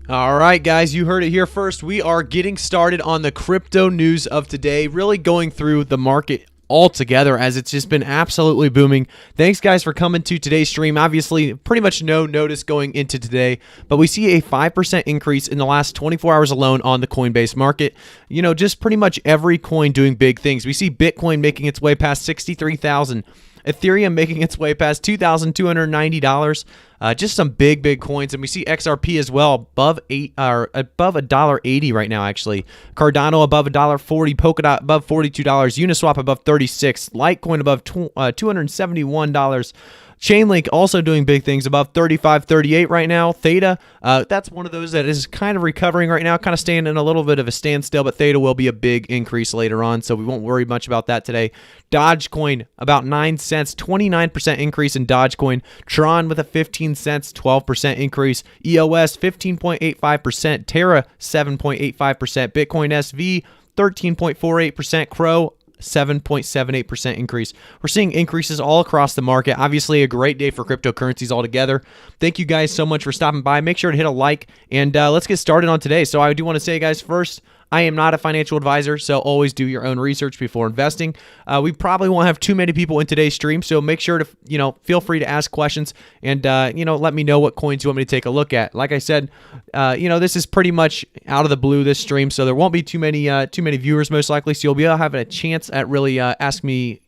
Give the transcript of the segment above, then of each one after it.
All right, guys, you heard it here first. We are getting started on the crypto news of today, really going through the market all together as it's just been absolutely booming. Thanks, guys, for coming to today's stream. Obviously, pretty much no notice going into today, but we see a 5% increase in the last 24 hours alone on the Coinbase market. You know, just pretty much every coin doing big things. We see Bitcoin making its way past 63,000. Ethereum making its way past $2,290. Just some big coins, and we see XRP as well above $1.80 right now. Actually, Cardano above $1.40, Polkadot above $42, Uniswap above $36, Litecoin above $271. Chainlink also doing big things, above 35, 38 right now. Theta, that's one of those that is kind of recovering right now, kind of staying in a little bit of a standstill, but Theta will be a big increase later on, so we won't worry much about that today. Dogecoin, about 9 cents, 29% increase in Dogecoin. Tron with a 15 cents, 12% increase. EOS, 15.85%. Terra, 7.85%. Bitcoin SV, 13.48%. Crow, 7.78% increase. We're seeing increases all across the market. Obviously, a great day for cryptocurrencies altogether. Thank you guys so much for stopping by. Make sure to hit a like, and let's get started on today. So I do want to say, guys, first, I am not a financial advisor, so always do your own research before investing. We probably won't have too many people in today's stream, so make sure to, feel free to ask questions and, let me know what coins you want me to take a look at. Like I said, this is pretty much out of the blue, this stream, so there won't be too many viewers most likely, so you'll be able to have a chance at really asking me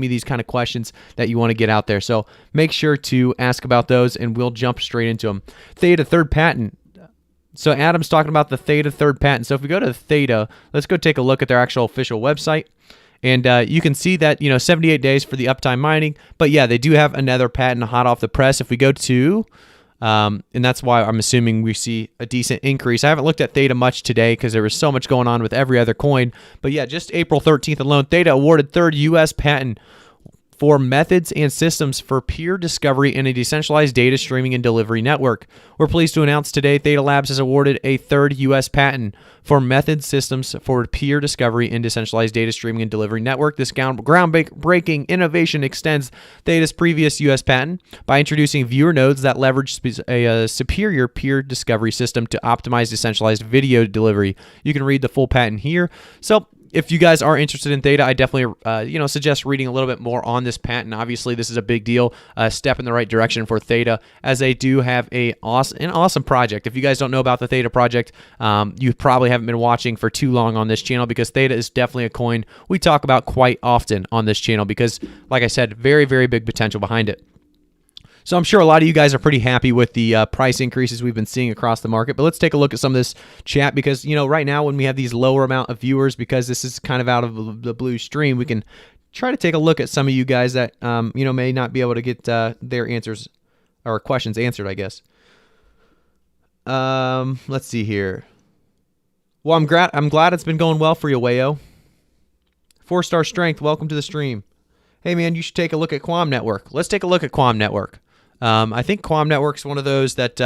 these kind of questions that you want to get out there. So make sure to ask about those, and we'll jump straight into them. Theta third patent. So Adam's talking about the Theta third patent. So if we go to Theta, let's go take a look at their actual official website. And you can see that, 78 days for the uptime mining. But yeah, they do have another patent hot off the press. If we go to, and that's why I'm assuming we see a decent increase. I haven't looked at Theta much today because there was so much going on with every other coin. But yeah, just April 13th alone, Theta awarded third U.S. patent for methods and systems for peer discovery in a decentralized data streaming and delivery network. We're pleased to announce today Theta Labs has awarded a third U.S. patent for method systems for peer discovery in decentralized data streaming and delivery network. This groundbreaking innovation extends Theta's previous U.S. patent by introducing viewer nodes that leverage a superior peer discovery system to optimize decentralized video delivery. You can read the full patent here. So if you guys are interested in Theta, I definitely, suggest reading a little bit more on this patent. Obviously, this is a big deal, a step in the right direction for Theta, as they do have an awesome project. If you guys don't know about the Theta project, you probably haven't been watching for too long on this channel, because Theta is definitely a coin we talk about quite often on this channel because, like I said, very, very big potential behind it. So I'm sure a lot of you guys are pretty happy with the price increases we've been seeing across the market. But let's take a look at some of this chat because, right now when we have these lower amount of viewers, because this is kind of out of the blue stream, we can try to take a look at some of you guys that, may not be able to get their answers or questions answered, I guess. Let's see here. Well, I'm glad it's been going well for you, Wayo. 4-star strength, welcome to the stream. Hey, man, you should take a look at Quam Network. Let's take a look at Quam Network. I think Quam Network's one of those that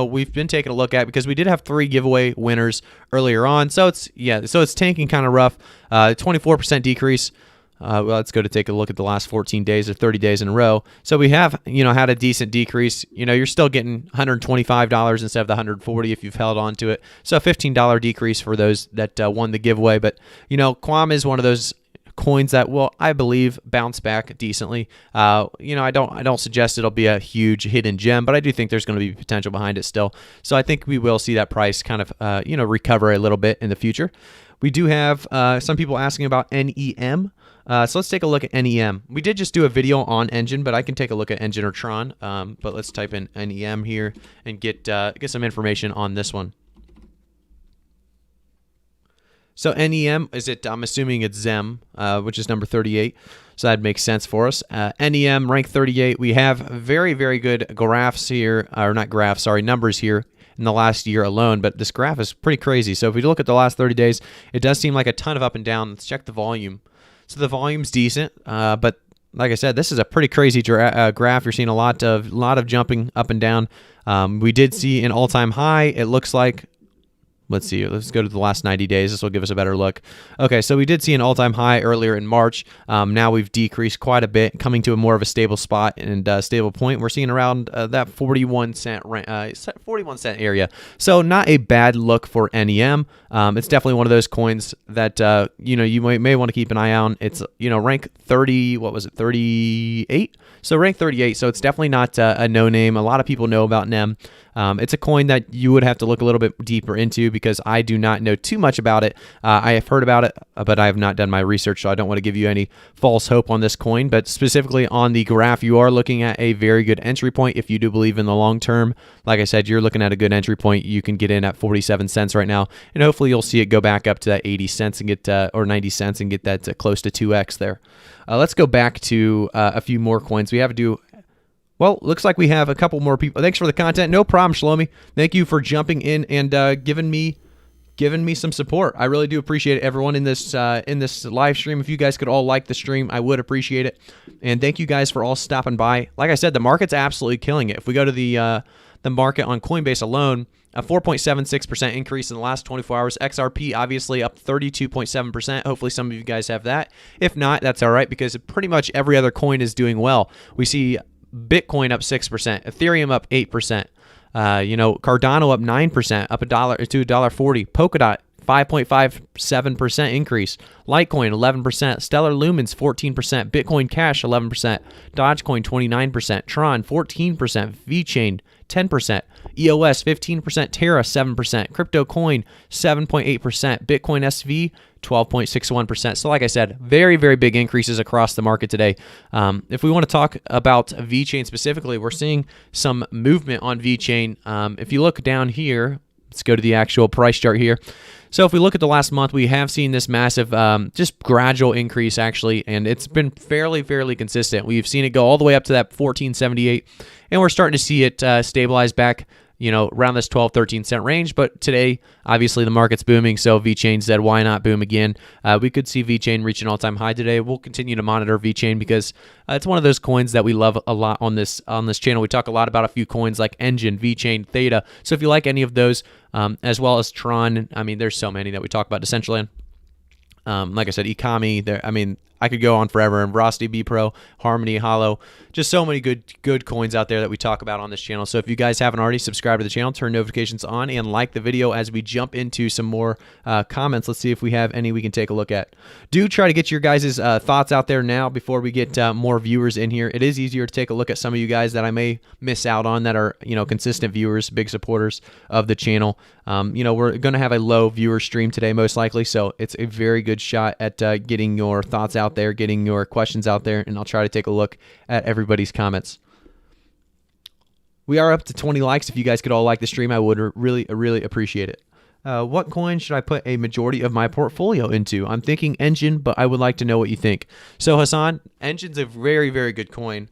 we've been taking a look at because we did have 3 giveaway winners earlier on. So it's tanking kind of rough. 24% decrease. Well, let's go to take a look at the last 14 days or 30 days in a row. So we have had a decent decrease. You're still getting $125 instead of the $140 if you've held on to it. So a $15 decrease for those that won the giveaway. But Quam is one of those coins that will, I believe, bounce back decently. I don't suggest it'll be a huge hidden gem, but I do think there's going to be potential behind it still. So I think we will see that price kind of recover a little bit in the future. We do have some people asking about NEM. So let's take a look at NEM. We did just do a video on Enjin, but I can take a look at Enjin or Tron. But let's type in NEM here and get some information on this one. So NEM, I'm assuming it's ZEM, which is number 38. So that makes sense for us. NEM, rank 38. We have very, very good graphs here, or not graphs, sorry, numbers here in the last year alone. But this graph is pretty crazy. So if we look at the last 30 days, it does seem like a ton of up and down. Let's check the volume. So the volume's decent, but like I said, this is a pretty crazy graph. You're seeing a lot of jumping up and down. We did see an all-time high. It looks like let's see. Let's go to the last 90 days. This will give us a better look. Okay, so we did see an all-time high earlier in March. Now we've decreased quite a bit, coming to a more of a stable spot and stable point. We're seeing around that 41 cent area. So not a bad look for NEM. It's definitely one of those coins that you may want to keep an eye on. It's rank 30. What was it? 38. So rank 38. So it's definitely not a no name. A lot of people know about NEM. It's a coin that you would have to look a little bit deeper into because I do not know too much about it. I have heard about it, but I have not done my research, so I don't want to give you any false hope on this coin. But specifically on the graph, you are looking at a very good entry point if you do believe in the long term. Like I said, you're looking at a good entry point. You can get in at 47 cents right now, and hopefully you'll see it go back up to that 80 cents and get or 90 cents and get that close to 2x there. Let's go back to a few more coins. We have to do. Well, looks like we have a couple more people. Thanks for the content. No problem, Shlomi. Thank you for jumping in and giving me some support. I really do appreciate it, everyone in this live stream. If you guys could all like the stream, I would appreciate it. And thank you guys for all stopping by. Like I said, the market's absolutely killing it. If we go to the market on Coinbase alone, a 4.76% increase in the last 24 hours. XRP obviously up 32.7%. Hopefully some of you guys have that. If not, that's all right because pretty much every other coin is doing well. We see Bitcoin up 6%, Ethereum up 8%, Cardano up 9%, up $1 to $1.40. Polkadot 5.57% increase. Litecoin 11%, Stellar Lumens 14%, Bitcoin Cash 11%, Dogecoin 29%, Tron 14%, Vechain 10%, EOS 15%, Terra 7%, KuCoin 7.8%, Bitcoin SV 12.61%. So like I said, very, very big increases across the market today. If we want to talk about Vechain specifically, we're seeing some movement on Vechain. If you look down here, let's go to the actual price chart here. So if we look at the last month, we have seen this massive, just gradual increase actually, and it's been fairly consistent. We've seen it go all the way up to that 1478, and we're starting to see it stabilize back, around this 12, 13 cent range. But today, obviously, the market's booming, so Vechain said, why not boom again? We could see Vechain reach an all-time high today. We'll continue to monitor Vechain because it's one of those coins that we love a lot on this channel. We talk a lot about a few coins like Enjin, Vechain, Theta. So if you like any of those, as well as Tron, I mean, there's so many that we talk about Decentraland. Like I said, Ikami, I could go on forever. And Verasity, B-Pro, Harmony, Holo, just so many good coins out there that we talk about on this channel. So if you guys haven't already, subscribe to the channel, turn notifications on, and like the video as we jump into some more comments. Let's see if we have any we can take a look at. Do try to get your guys' thoughts out there now before we get more viewers in here. It is easier to take a look at some of you guys that I may miss out on that are consistent viewers, big supporters of the channel. We're going to have a low viewer stream today most likely, so it's a very good shot at getting your thoughts out there, getting your questions out there, and I'll try to take a look at everybody's comments. We are up to 20 likes. If you guys could all like the stream, I would really appreciate it. What coin should I put a majority of my portfolio into? I'm thinking Enjin, but I would like to know what you think. So Hassan, Enjin's a very good coin.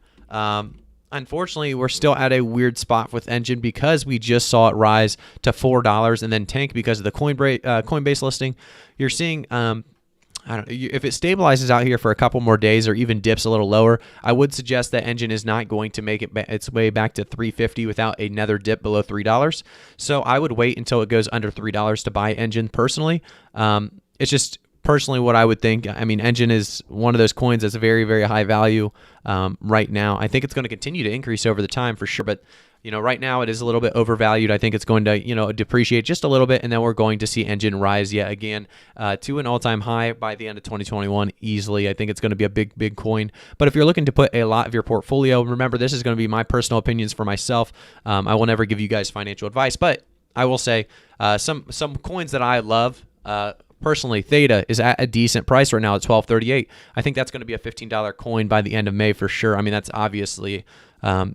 Unfortunately, we're still at a weird spot with Enjin because we just saw it rise to $4 and then tank because of the Coinbase listing. You're seeing, I don't know, if it stabilizes out here for a couple more days or even dips a little lower, I would suggest that Enjin is not going to make its way back to $3.50 without another dip below $3. So I would wait until it goes under $3 to buy Enjin personally. It's just personally what I would think. I mean, Enjin is one of those coins that's very high value right now. I think it's going to continue to increase over the time for sure, but right now it is a little bit overvalued. I think it's going to depreciate just a little bit, and then we're going to see Enjin rise yet again to an all-time high by the end of 2021 easily. I think it's going to be a big coin. But if you're looking to put a lot of your portfolio, remember this is going to be my personal opinions for myself. I will never give you guys financial advice, but I will say some coins that I love. Personally, Theta is at a decent price right now at $12.38. I think that's going to be a $15 coin by the end of May for sure. I mean, that's obviously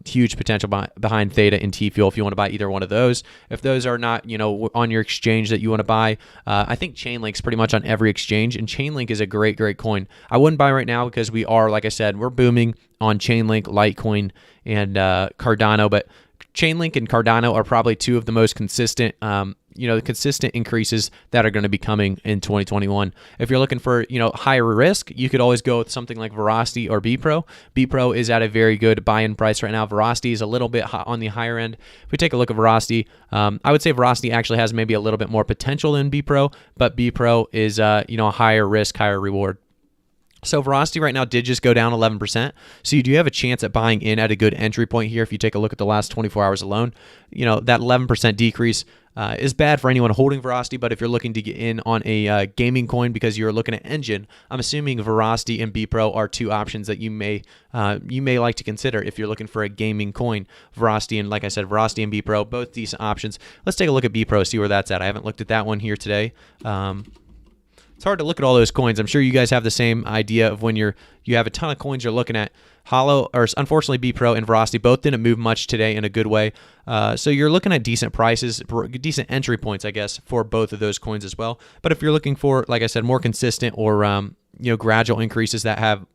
huge potential behind Theta and T-Fuel if you want to buy either one of those. If those are not, on your exchange that you want to buy, I think Chainlink's pretty much on every exchange, and Chainlink is a great coin. I wouldn't buy right now because we are, like I said, we're booming on Chainlink, Litecoin, and Cardano, but Chainlink and Cardano are probably two of the most consistent, the consistent increases that are going to be coming in 2021. If you're looking for, higher risk, you could always go with something like Verasity or BPro. BPro is at a very good buy-in price right now. Verasity is a little bit on the higher end. If we take a look at Verasity, I would say Verasity actually has maybe a little bit more potential than BPro, but BPro is, a higher risk, higher reward. So Verasity right now did just go down 11%. So you do have a chance at buying in at a good entry point here. If you take a look at the last 24 hours alone, that 11% decrease is bad for anyone holding Verasity. But if you're looking to get in on a gaming coin because you're looking at Enjin, I'm assuming Verasity and BPro are two options that you may like to consider if you're looking for a gaming coin. Verasity and, like I said, Verasity and BPro, both decent options. Let's take a look at BPro, see where that's at. I haven't looked at that one here today. It's hard to look at all those coins. I'm sure you guys have the same idea of when you have a ton of coins you're looking at. Holo, or unfortunately BPro and Verasity both didn't move much today in a good way. So you're looking at decent prices, decent entry points, I guess, for both of those coins as well. But if you're looking for, like I said, more consistent or gradual increases that have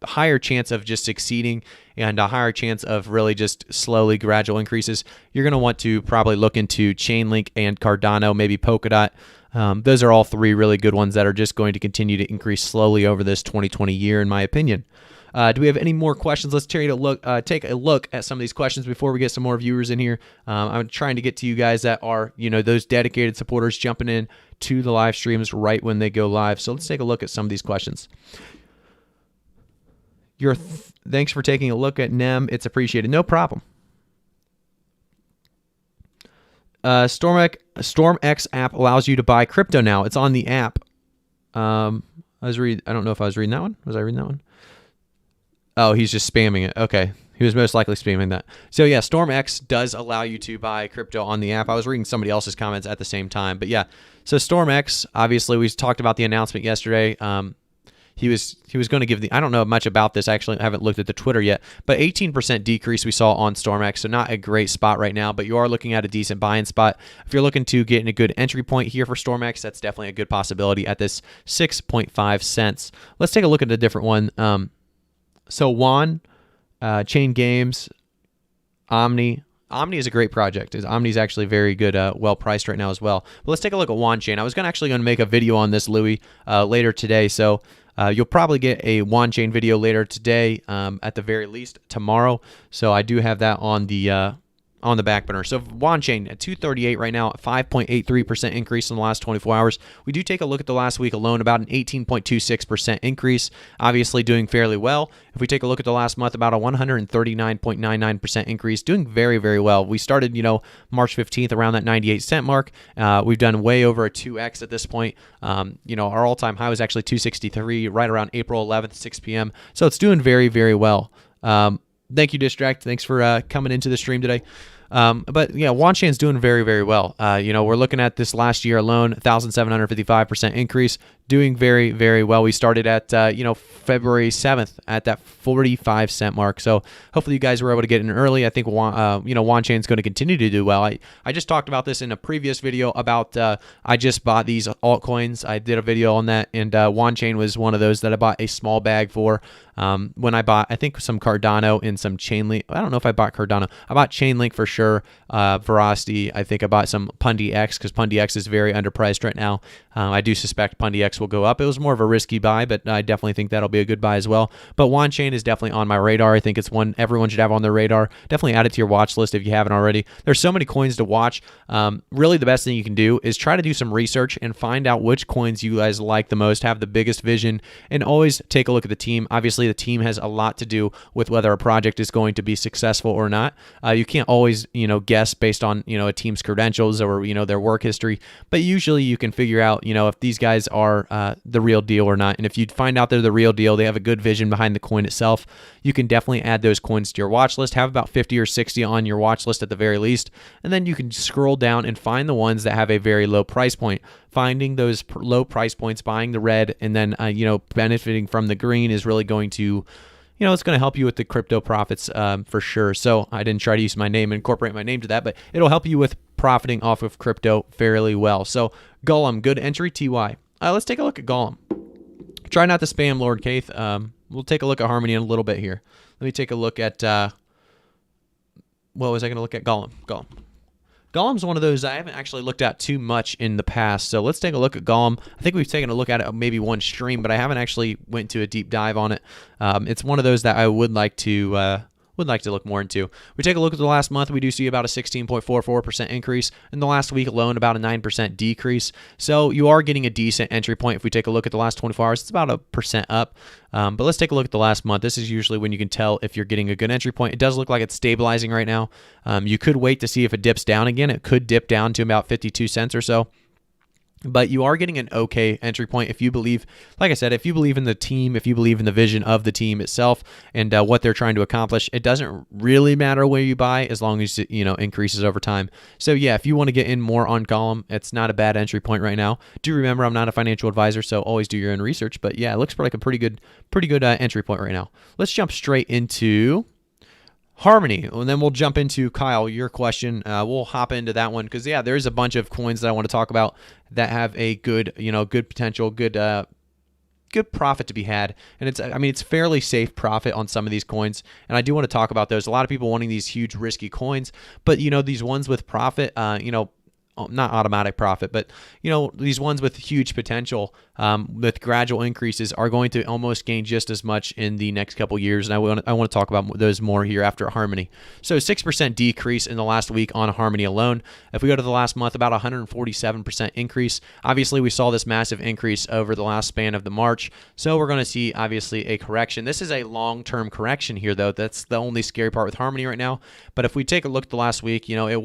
higher chance of just succeeding and a higher chance of really just slowly gradual increases, you're going to want to probably look into Chainlink and Cardano, maybe Polkadot. Those are all three really good ones that are just going to continue to increase slowly over this 2020 year, in my opinion. Do we have any more questions? Let's take a look at some of these questions before we get some more viewers in here. I'm trying to get to you guys that are, those dedicated supporters jumping in to the live streams right when they go live. So let's take a look at some of these questions. Thanks for taking a look at NEM. It's appreciated. No problem. StormX app allows you to buy crypto now. It's on the app. I don't know if I was reading that one. Was I reading that one? Oh, he's just spamming it. Okay. He was most likely spamming that. So yeah, StormX does allow you to buy crypto on the app. I was reading somebody else's comments at the same time, but yeah. So StormX, obviously we talked about the announcement yesterday. He was going to give I don't know much about this. I actually haven't looked at the Twitter yet, but 18% decrease we saw on StormX, so not a great spot right now, but you are looking at a decent buying spot. If you're looking to get in a good entry point here for StormX, that's definitely a good possibility at this 6.5 cents. Let's take a look at a different one. So Wanchain, Chain Games, Omni. Omni is a great project. Omni is actually very good, well priced right now as well. But let's take a look at Wanchain. I was actually going to make a video on this, Louis, later today. So you'll probably get a Wanchain video later today, at the very least tomorrow. So I do have that on the back burner. So Wanchain at 238 right now, 5.83% increase in the last 24 hours. We do take a look at the last week alone, about an 18.26% increase, obviously doing fairly well. If we take a look at the last month, about a 139.99% increase, doing very, very well. We started, March 15th around that 98 cent mark. We've done way over a 2x at this point. Our all-time high was actually 263 right around April 11th, 6 p.m. So it's doing very, very well. Thank you, Distract. Thanks for coming into the stream today. But yeah, Wanchain's doing very, very well. We're looking at this last year alone, 1,755% increase, doing very, very well. We started at, February 7th at that 45 cent mark. So hopefully you guys were able to get in early. I think, Wanchain's going to continue to do well. I just talked about this in a previous video about, I just bought these altcoins. I did a video on that, and Wanchain was one of those that I bought a small bag for. When I bought, I think, some Cardano and some Chainlink. I don't know if I bought Cardano. I bought Chainlink for sure. Verasity. I think I bought some PundyX because PundyX is very underpriced right now. I do suspect PundyX will go up. It was more of a risky buy, but I definitely think that'll be a good buy as well. But Wanchain is definitely on my radar. I think it's one everyone should have on their radar. Definitely add it to your watch list if you haven't already. There's so many coins to watch. Really, the best thing you can do is try to do some research and find out which coins you guys like the most, have the biggest vision, and always take a look at the team. Obviously, the team has a lot to do with whether a project is going to be successful or not. You can't always, guess based on, a team's credentials or, their work history, but usually you can figure out, if these guys are the real deal or not. And if you find out they're the real deal, they have a good vision behind the coin itself, you can definitely add those coins to your watch list. Have about 50 or 60 on your watch list at the very least, and then you can scroll down and find the ones that have a very low price point. Finding those low price points, buying the red, and then benefiting from the green is really going to, it's going to help you with the crypto profits for sure. So I didn't try to use my name and incorporate my name to that, but it'll help you with profiting off of crypto fairly well. So Golem, good entry, TY. Let's take a look at Golem. Try not to spam Lord Kaith. We'll take a look at Harmony in a little bit here. Let me take a look at what was I going to look at? Golem. Golem's one of those I haven't actually looked at too much in the past. So let's take a look at Golem. I think we've taken a look at it maybe one stream, but I haven't actually went to a deep dive on it. It's one of those that I would like to look more into. We take a look at the last month. We do see about a 16.44% increase. In the last week alone, about a 9% decrease. So you are getting a decent entry point. If we take a look at the last 24 hours, it's about a percent up. But let's take a look at the last month. This is usually when you can tell if you're getting a good entry point. It does look like it's stabilizing right now. You could wait to see if it dips down again. It could dip down to about 52 cents or so. But you are getting an okay entry point if you believe, like I said, if you believe in the team, if you believe in the vision of the team itself and what they're trying to accomplish. It doesn't really matter where you buy as long as it increases over time. So yeah, if you want to get in more on Golem, it's not a bad entry point right now. Do remember I'm not a financial advisor, so always do your own research. But yeah, it looks like a pretty good entry point right now. Let's jump straight into Harmony, and then we'll jump into Kyle, your question. We'll hop into that one because yeah, there's a bunch of coins that I want to talk about that have a good, good potential, good profit to be had, and it's fairly safe profit on some of these coins, and I do want to talk about those. A lot of people wanting these huge risky coins, but these ones with profit, not automatic profit, but these ones with huge potential, with gradual increases, are going to almost gain just as much in the next couple years. And I want to talk about those more here after Harmony. So 6% decrease in the last week on Harmony alone. If we go to the last month, about 147% increase. Obviously, we saw this massive increase over the last span of the March. So we're going to see obviously a correction. This is a long-term correction here, though. That's the only scary part with Harmony right now. But if we take a look at the last week, it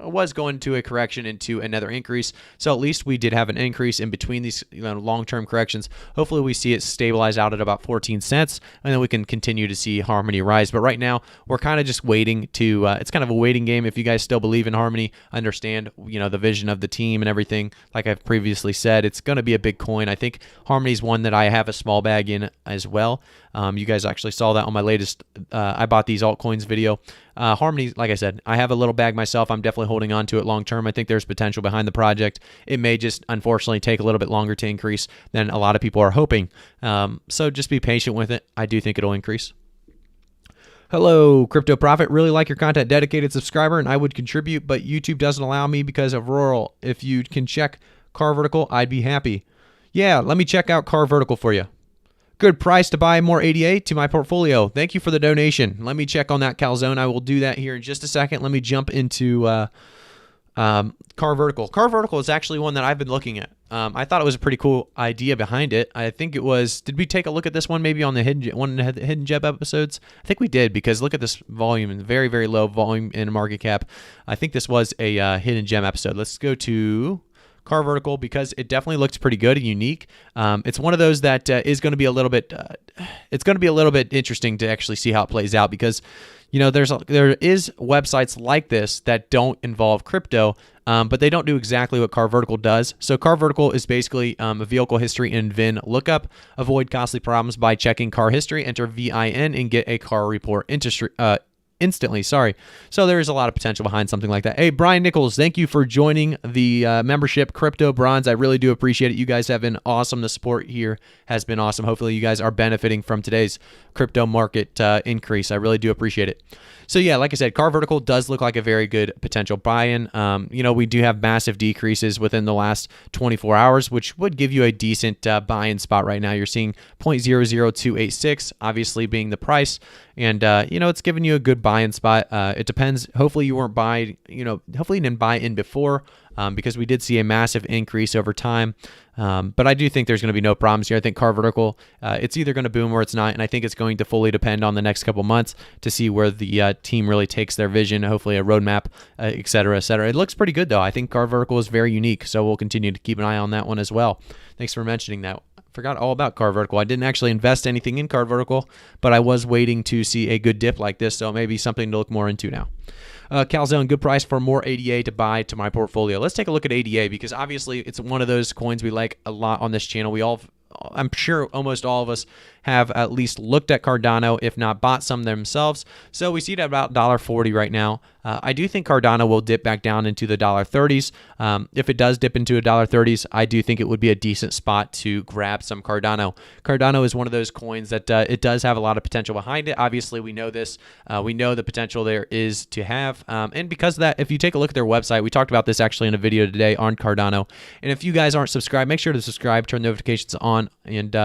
was going to a correction into another increase. So at least we did have an increase in between these long-term corrections. Hopefully we see it stabilize out at about 14 cents, and then we can continue to see Harmony rise. But right now we're kind of just waiting to, it's kind of a waiting game. If you guys still believe in Harmony, understand, the vision of the team and everything, like I've previously said, it's going to be a big coin. I think Harmony's one that I have a small bag in as well. You guys actually saw that on my latest, I bought these altcoins video. Harmony, like I said, I have a little bag myself. I'm definitely holding on to it long term. I think there's potential behind the project. It may just unfortunately take a little bit longer to increase than a lot of people are hoping. So just be patient with it. I do think it'll increase. Hello, Crypto Prophet. Really like your content, dedicated subscriber, and I would contribute, but YouTube doesn't allow me because of rural. If you can check Carvertical, I'd be happy. Yeah, let me check out Carvertical for you. Good price to buy more ADA to my portfolio. Thank you for the donation. Let me check on that, Calzone. I will do that here in just a second. Let me jump into Carvertical. Carvertical is actually one that I've been looking at. I thought it was a pretty cool idea behind it. I think it was, did we take a look at this one maybe on the Hidden Gem episodes? I think we did, because look at this volume, and very, very low volume in market cap. I think this was a Hidden Gem episode. Let's go to Carvertical, because it definitely looks pretty good and unique. It's one of those that is going to be a little bit. It's going to be a little bit interesting to actually see how it plays out, because there is websites like this that don't involve crypto, but they don't do exactly what Carvertical does. So Carvertical is basically a vehicle history and VIN lookup. Avoid costly problems by checking car history. Enter VIN and get a car report instantly. So there is a lot of potential behind something like that. Hey, Brian Nichols, thank you for joining the membership, Crypto Bronze. I really do appreciate it. You guys have been awesome. The support here has been awesome. Hopefully you guys are benefiting from today's crypto market increase. I really do appreciate it. So yeah, like I said, Carvertical does look like a very good potential buy-in. We do have massive decreases within the last 24 hours, which would give you a decent buy-in spot right now. You're seeing 0.00286, obviously being the price, and it's giving you a good buy-in spot. It depends. Hopefully you weren't buying. Hopefully you didn't buy in before, because we did see a massive increase over time. But I do think there's going to be no problems here. I think Carvertical, it's either going to boom or it's not, and I think it's going to fully depend on the next couple months to see where the team really takes their vision, hopefully a roadmap, et cetera, et cetera. It looks pretty good, though. I think Carvertical is very unique, so we'll continue to keep an eye on that one as well. Thanks for mentioning that. Forgot all about Carvertical. I didn't actually invest anything in Carvertical, but I was waiting to see a good dip like this, so maybe something to look more into now. Calzone, good price for more ADA to buy to my portfolio. Let's take a look at ADA, because obviously it's one of those coins we like a lot on this channel. I'm sure almost all of us have at least looked at Cardano, if not bought some themselves. So we see it at about $1.40 right now. I do think Cardano will dip back down into the $30s. If it does dip into a $30s, I do think it would be a decent spot to grab some Cardano. Cardano is one of those coins that it does have a lot of potential behind it. Obviously, we know this. We know the potential there is to have. And because of that, if you take a look at their website, we talked about this actually in a video today on Cardano. And if you guys aren't subscribed, make sure to subscribe, turn notifications on, and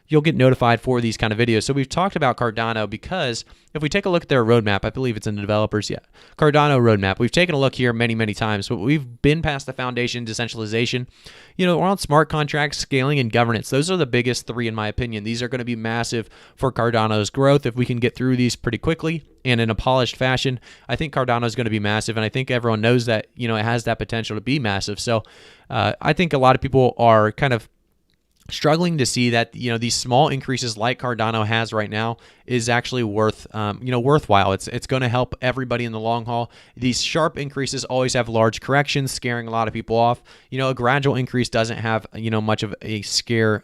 you'll get notified for these kind of videos. So we've talked about Cardano because if we take a look at their roadmap, I believe it's in the developers, Cardano roadmap. We've taken a look here many, many times, but we've been past the foundation, decentralization. We're on smart contracts, scaling, and governance. Those are the biggest three, in my opinion. These are going to be massive for Cardano's growth. If we can get through these pretty quickly and in a polished fashion, I think Cardano is going to be massive, and I think everyone knows that, it has that potential to be massive. So I think a lot of people are kind of struggling to see that these small increases like Cardano has right now is actually worthwhile. It's going to help everybody in the long haul. These sharp increases always have large corrections, scaring a lot of people off. A gradual increase doesn't have much of a scare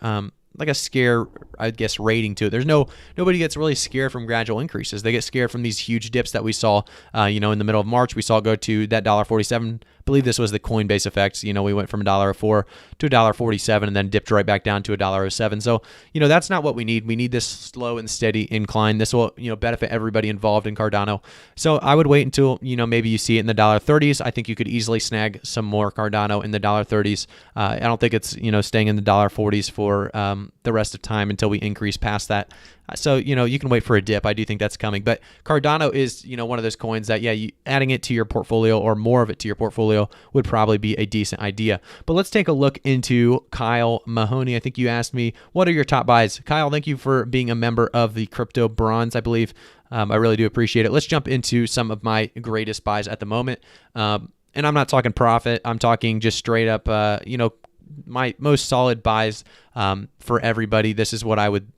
like a scare, I guess, rating to it. Nobody gets really scared from gradual increases. They get scared from these huge dips that we saw, in the middle of March. We saw go to that $1.47. I believe this was the Coinbase effect. We went from $1.04 to $1.47 and then dipped right back down to $1.07. So, that's not what we need. We need this slow and steady incline. This will, benefit everybody involved in Cardano. So I would wait until, maybe you see it in the $30s. I think you could easily snag some more Cardano in the $30s. I don't think it's, staying in the $40s for the rest of time until we increase past that. So, you can wait for a dip. I do think that's coming. But Cardano is, one of those coins that, adding it to your portfolio or more of it to your portfolio would probably be a decent idea. But let's take a look into Kyle Mahoney. I think you asked me, what are your top buys? Kyle, thank you for being a member of the Crypto Bronze, I believe. I really do appreciate it. Let's jump into some of my greatest buys at the moment. And I'm not talking profit. I'm talking just straight up, my most solid buys for everybody. This is what I would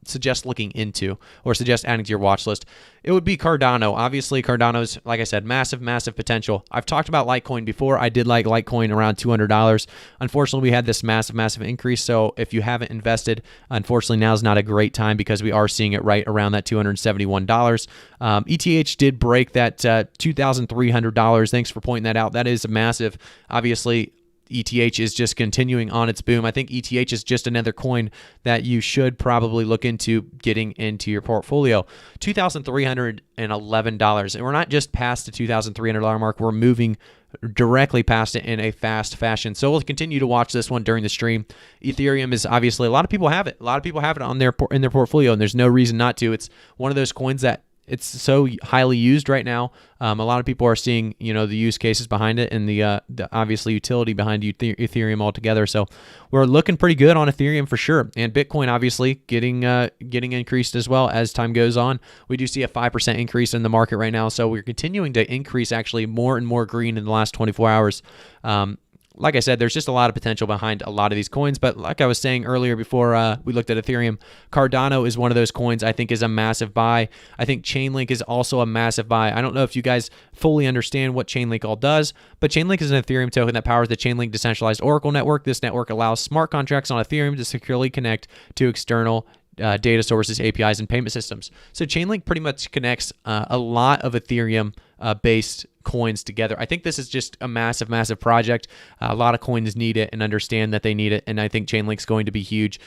suggest looking into or suggest adding to your watch list. It would be Cardano. Obviously, Cardano's, like I said, massive, massive potential. I've talked about Litecoin before. I did like Litecoin around $200. Unfortunately, we had this massive, massive increase. So if you haven't invested, unfortunately, now's not a great time because we are seeing it right around that $271. ETH did break that $2,300. Thanks for pointing that out. That is massive. Obviously, ETH is just continuing on its boom. I think ETH is just another coin that you should probably look into getting into your portfolio. $2,311. And we're not just past the $2,300 mark. We're moving directly past it in a fast fashion. So we'll continue to watch this one during the stream. Ethereum is obviously, a lot of people have it. A lot of people have it on in their portfolio, and there's no reason not to. It's one of those coins that it's so highly used right now. A lot of people are seeing, the use cases behind it and the obviously utility behind Ethereum altogether. So we're looking pretty good on Ethereum for sure. And Bitcoin obviously getting increased as well as time goes on. We do see a 5% increase in the market right now. So we're continuing to increase actually more and more green in the last 24 hours. Like I said, there's just a lot of potential behind a lot of these coins. But like I was saying earlier before we looked at Ethereum, Cardano is one of those coins I think is a massive buy. I think Chainlink is also a massive buy. I don't know if you guys fully understand what Chainlink all does, but Chainlink is an Ethereum token that powers the Chainlink decentralized Oracle network. This network allows smart contracts on Ethereum to securely connect to external data sources, APIs, and payment systems. So Chainlink pretty much connects a lot of Ethereum based coins together. I think this is just a massive, massive project. A lot of coins need it and understand that they need it. And I think Chainlink's going to be huge,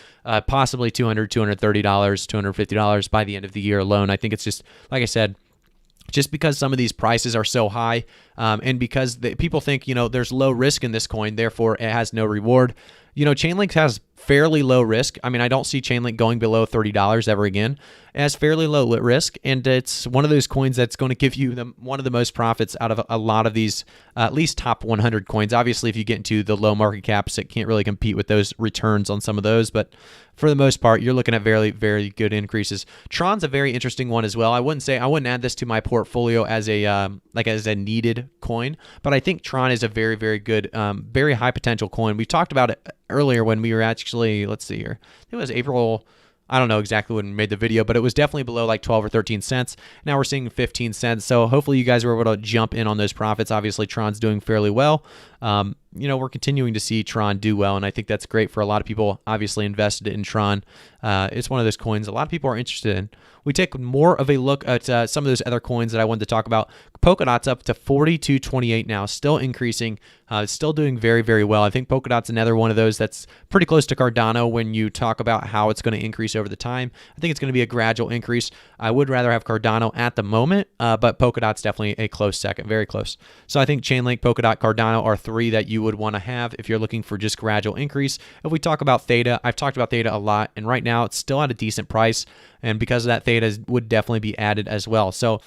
possibly $200, $230, $250 by the end of the year alone. I think it's just, like I said, just because some of these prices are so high and because people think, there's low risk in this coin, therefore it has no reward. Chainlink has fairly low risk. I mean, I don't see Chainlink going below $30 ever again. It has fairly low risk, and it's one of those coins that's going to give you one of the most profits out of a lot of these, at least top 100 coins. Obviously, if you get into the low market caps, it can't really compete with those returns on some of those, but for the most part, you're looking at very, very good increases. Tron's a very interesting one as well. I wouldn't add this to my portfolio as a needed coin, but I think Tron is a very, very good, very high potential coin. We talked about it earlier when we were actually, let's see here, it was April. I don't know exactly when we made the video, but it was definitely below like 12 or 13 cents. Now we're seeing 15 cents. So hopefully you guys were able to jump in on those profits. Obviously, Tron's doing fairly well. we're continuing to see Tron do well, and I think that's great for a lot of people obviously invested in Tron. It's one of those coins a lot of people are interested in. We take more of a look at some of those other coins that I wanted to talk about. Polkadot's up to 42.28 now, still increasing, still doing very, very well. I think Polkadot's another one of those that's pretty close to Cardano when you talk about how it's going to increase over the time. I think it's going to be a gradual increase. I would rather have Cardano at the moment, but Polkadot's definitely a close second, very close. So I think Chainlink, Polkadot, Cardano are three that you would want to have if you're looking for just gradual increase. If we talk about Theta, I've talked about Theta a lot, and right now it's still at a decent price, and because of that, Theta would definitely be added as well. So,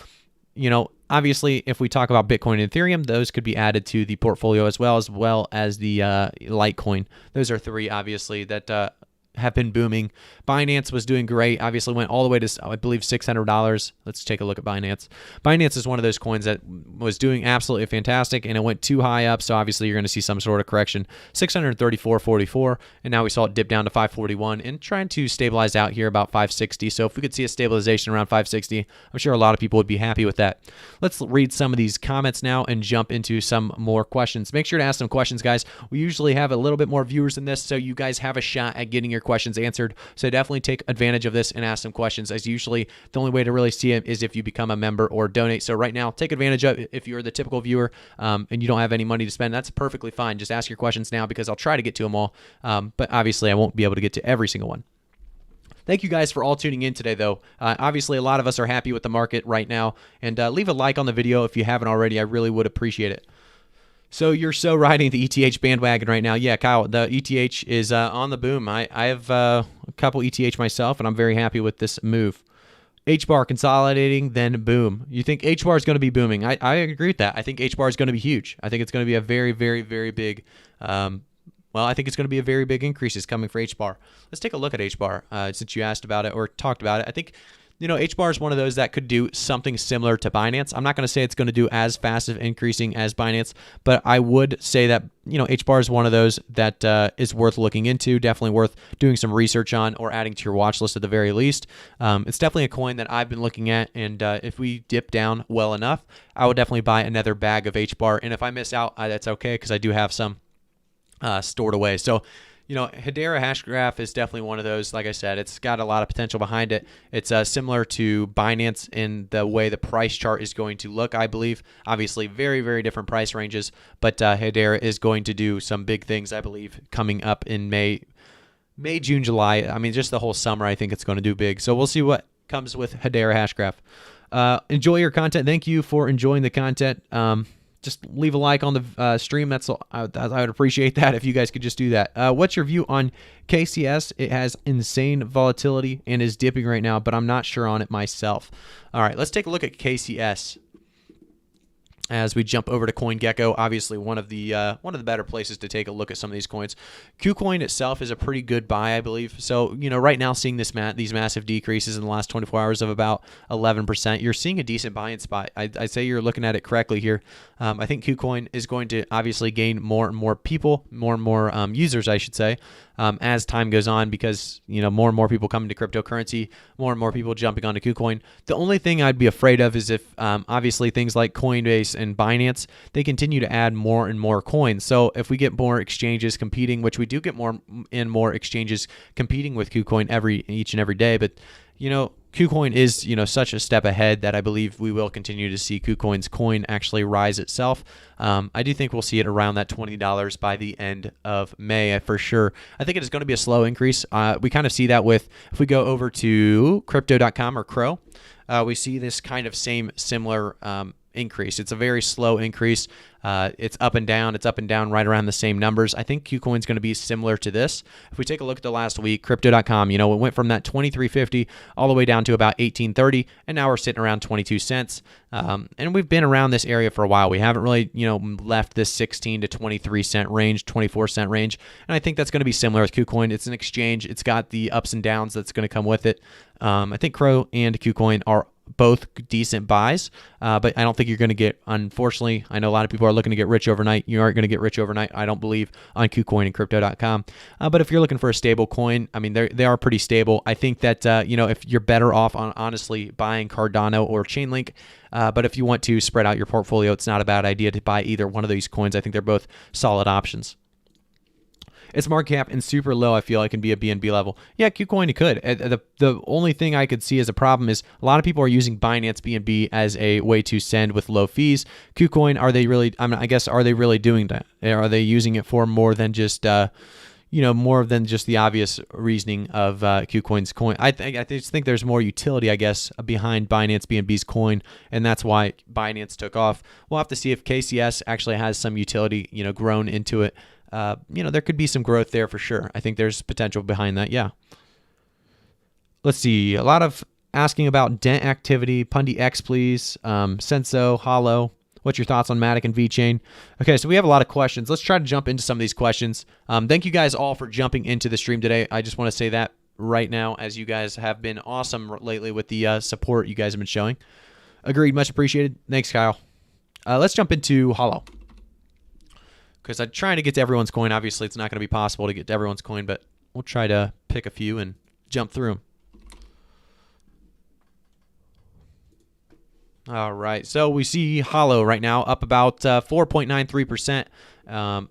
obviously, if we talk about Bitcoin and Ethereum, those could be added to the portfolio as well as the Litecoin. Those are three, obviously, that have been booming. Binance was doing great. Obviously went all the way to, I believe, $600. Let's take a look at Binance. Binance is one of those coins that was doing absolutely fantastic, and it went too high up, so obviously you're going to see some sort of correction. 634.44, and now we saw it dip down to 541 and trying to stabilize out here about 560. So if we could see a stabilization around 560, I'm sure a lot of people would be happy with that. Let's read some of these comments now and jump into some more questions. Make sure to ask some questions, guys. We usually have a little bit more viewers than this, so you guys have a shot at getting your questions answered. So definitely take advantage of this and ask some questions, as usually the only way to really see it is if you become a member or donate. So right now, take advantage of it. If you're the typical viewer and you don't have any money to spend, that's perfectly fine. Just ask your questions now because I'll try to get to them all. But obviously, I won't be able to get to every single one. Thank you guys for all tuning in today, though. Obviously, a lot of us are happy with the market right now. And leave a like on the video if you haven't already. I really would appreciate it. So you're so riding the ETH bandwagon right now. Yeah, Kyle, the ETH is on the boom. I have a couple ETH myself, and I'm very happy with this move. H-bar consolidating, then boom. You think H-bar is going to be booming. I agree with that. I think H-bar is going to be huge. I think it's going to be a very, very, very big, I think it's going to be a very big increases coming for H-bar. Let's take a look at H-bar since you asked about it or talked about it. I think H-bar is one of those that could do something similar to Binance. I'm not going to say it's going to do as fast of increasing as Binance, but I would say that, H-bar is one of those that is worth looking into, definitely worth doing some research on or adding to your watch list at the very least. It's definitely a coin that I've been looking at, and if we dip down well enough, I would definitely buy another bag of H-bar, and if I miss out, that's okay because I do have some stored away. So, Hedera Hashgraph is definitely one of those. Like I said, it's got a lot of potential behind it. It's similar to Binance in the way the price chart is going to look, I believe. Obviously, very, very different price ranges, but Hedera is going to do some big things, I believe, coming up in May, June, July. I mean, just the whole summer, I think it's going to do big. So we'll see what comes with Hedera Hashgraph. Enjoy your content. Thank you for enjoying the content. Just leave a like on the stream. I would appreciate that if you guys could just do that. What's your view on KCS? It has insane volatility and is dipping right now, but I'm not sure on it myself. All right, let's take a look at KCS as we jump over to CoinGecko. Obviously, one of the better places to take a look at some of these coins. KuCoin itself is a pretty good buy, I believe. So, right now seeing these massive decreases in the last 24 hours of about 11%, you're seeing a decent buy-in spot. I say you're looking at it correctly here. I think KuCoin is going to obviously gain more and more people, more and more users, I should say, as time goes on, because more and more people coming to cryptocurrency, more and more people jumping onto KuCoin. The only thing I'd be afraid of is if obviously things like Coinbase and Binance, they continue to add more and more coins. So if we get more exchanges competing, which we do get more and more exchanges competing with KuCoin each and every day, but KuCoin is such a step ahead that I believe we will continue to see KuCoin's coin actually rise itself. I do think we'll see it around that $20 by the end of May for sure. I think it is going to be a slow increase. We kind of see that with, if we go over to crypto.com or Crow, we see this kind of similar increase. It's a very slow increase. It's up and down. It's up and down right around the same numbers. I think KuCoin is going to be similar to this. If we take a look at the last week, crypto.com, it went from that 23.50 all the way down to about 18.30, and now we're sitting around 22 cents. And we've been around this area for a while. We haven't really, left this 16 to 23 cent range, 24 cent range. And I think that's going to be similar with KuCoin. It's an exchange. It's got the ups and downs that's going to come with it. I think Crow and KuCoin are both decent buys, but I don't think you're going to get, unfortunately, I know a lot of people are looking to get rich overnight. You aren't going to get rich overnight, I don't believe, on KuCoin and Crypto.com. But if you're looking for a stable coin, I mean, they are pretty stable. I think that, if you're better off on honestly buying Cardano or Chainlink, but if you want to spread out your portfolio, it's not a bad idea to buy either one of these coins. I think they're both solid options. Its market cap and super low, I feel like, can be a BNB level. Yeah, KuCoin, it could. The only thing I could see as a problem is a lot of people are using Binance BNB as a way to send with low fees. KuCoin, are they really, I guess, are they really doing that? Are they using it for more than just, more than just the obvious reasoning of KuCoin's coin? I just think there's more utility, I guess, behind Binance BNB's coin, and that's why Binance took off. We'll have to see if KCS actually has some utility, grown into it. There could be some growth there for sure. I think there's potential behind that. Yeah. Let's see. A lot of asking about dent activity. Pundi X, please. Senso, Holo. What's your thoughts on Matic and Vechain? Okay, so we have a lot of questions. Let's try to jump into some of these questions. Thank you guys all for jumping into the stream today. I just want to say that right now, as you guys have been awesome lately with the support you guys have been showing. Agreed. Much appreciated. Thanks, Kyle. Let's jump into Holo, because I'm trying to get to everyone's coin. Obviously, it's not going to be possible to get to everyone's coin, but we'll try to pick a few and jump through them. All right, so we see Holo right now up about 4.93%. Down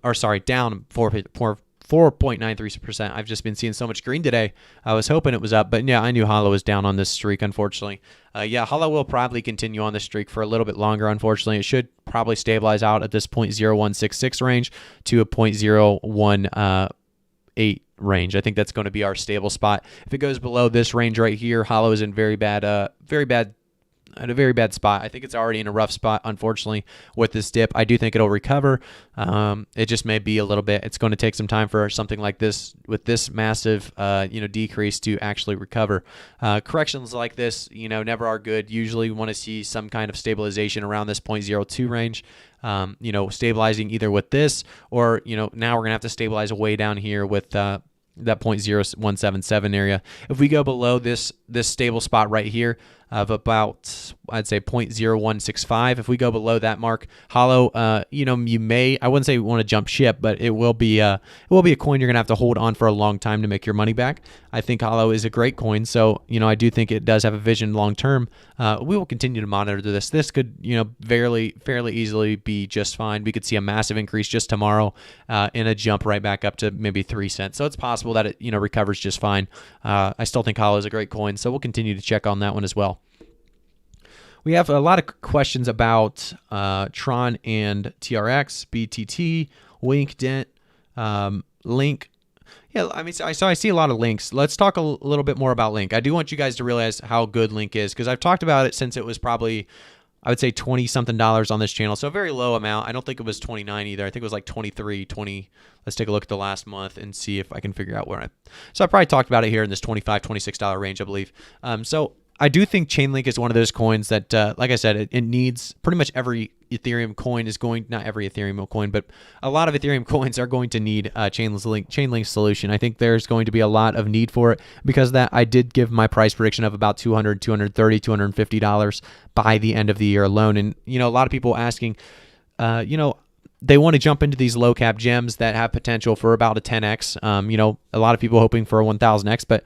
4.93%. I've just been seeing so much green today. I was hoping it was up, but yeah, I knew Holo was down on this streak, unfortunately. Holo will probably continue on this streak for a little bit longer, unfortunately. It should probably stabilize out at this 0.0166 range to a 0.018 range. I think that's going to be our stable spot. If it goes below this range right here, Holo is in at a very bad spot. I think it's already in a rough spot, unfortunately, with this dip. I do think it'll recover. It just may be a little bit. It's going to take some time for something like this, with this massive, decrease, to actually recover. Corrections like this, never are good. Usually, we want to see some kind of stabilization around this 0.02 range. Stabilizing either with this, or now we're gonna have to stabilize way down here with that 0.0177 area. If we go below this stable spot right here of about, I'd say 0.0165, if we go below that mark, Holo, you may, I wouldn't say we want to jump ship, but it will be a coin you're gonna have to hold on for a long time to make your money back. I think Holo is a great coin, so I do think it does have a vision long term. We will continue to monitor this. This could fairly easily be just fine. We could see a massive increase just tomorrow, and a jump right back up to maybe 3 cents. So it's possible that it recovers just fine. I still think Holo is a great coin, so we'll continue to check on that one as well. We have a lot of questions about Tron and TRX, BTT, Wink, Dent, Link. Yeah, I see a lot of links. Let's talk a little bit more about Link. I do want you guys to realize how good Link is, because I've talked about it since it was probably, I would say, $20-something on this channel. So a very low amount. I don't think it was 29 either. I think it was like 23, 20. Let's take a look at the last month and see if I can figure out where so I probably talked about it here in this $25, $26 range, I believe. So I do think Chainlink is one of those coins that, like I said, it needs pretty much every Ethereum coin is going, not every Ethereum coin, but a lot of Ethereum coins are going to need a Chainlink solution. I think there's going to be a lot of need for it. Because of that, I did give my price prediction of about $200, $230, $250 by the end of the year alone. And, a lot of people asking, they want to jump into these low cap gems that have potential for about a 10x. A lot of people hoping for a 1000x, but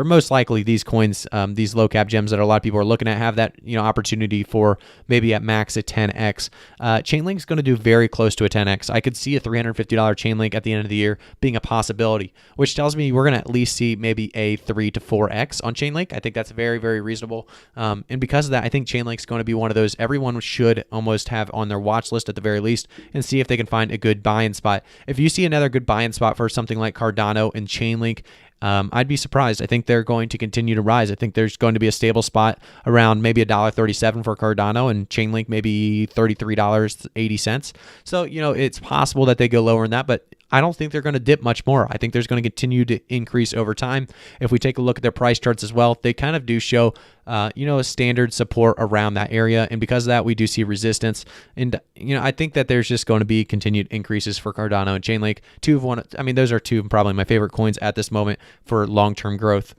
most likely these coins, these low cap gems that a lot of people are looking at, have that opportunity for maybe at max a 10x. Chainlink is going to do very close to a 10x. I could see a $350 Chainlink at the end of the year being a possibility, which tells me we're going to at least see maybe a 3 to 4x on Chainlink. I think that's very, very reasonable. And because of that, I think Chainlink is going to be one of those everyone should almost have on their watch list at the very least, and see if they can find a good buy-in spot. If you see another good buy-in spot for something like Cardano and Chainlink, I'd be surprised. I think they're going to continue to rise. I think there's going to be a stable spot around maybe $1.37 for Cardano, and Chainlink maybe $33.80. So, it's possible that they go lower than that, but I don't think they're going to dip much more. I think there's going to continue to increase over time. If we take a look at their price charts as well, they kind of do show, a standard support around that area. And because of that, we do see resistance. And, I think that there's just going to be continued increases for Cardano and Chainlink. Those are two of probably my favorite coins at this moment for long-term growth.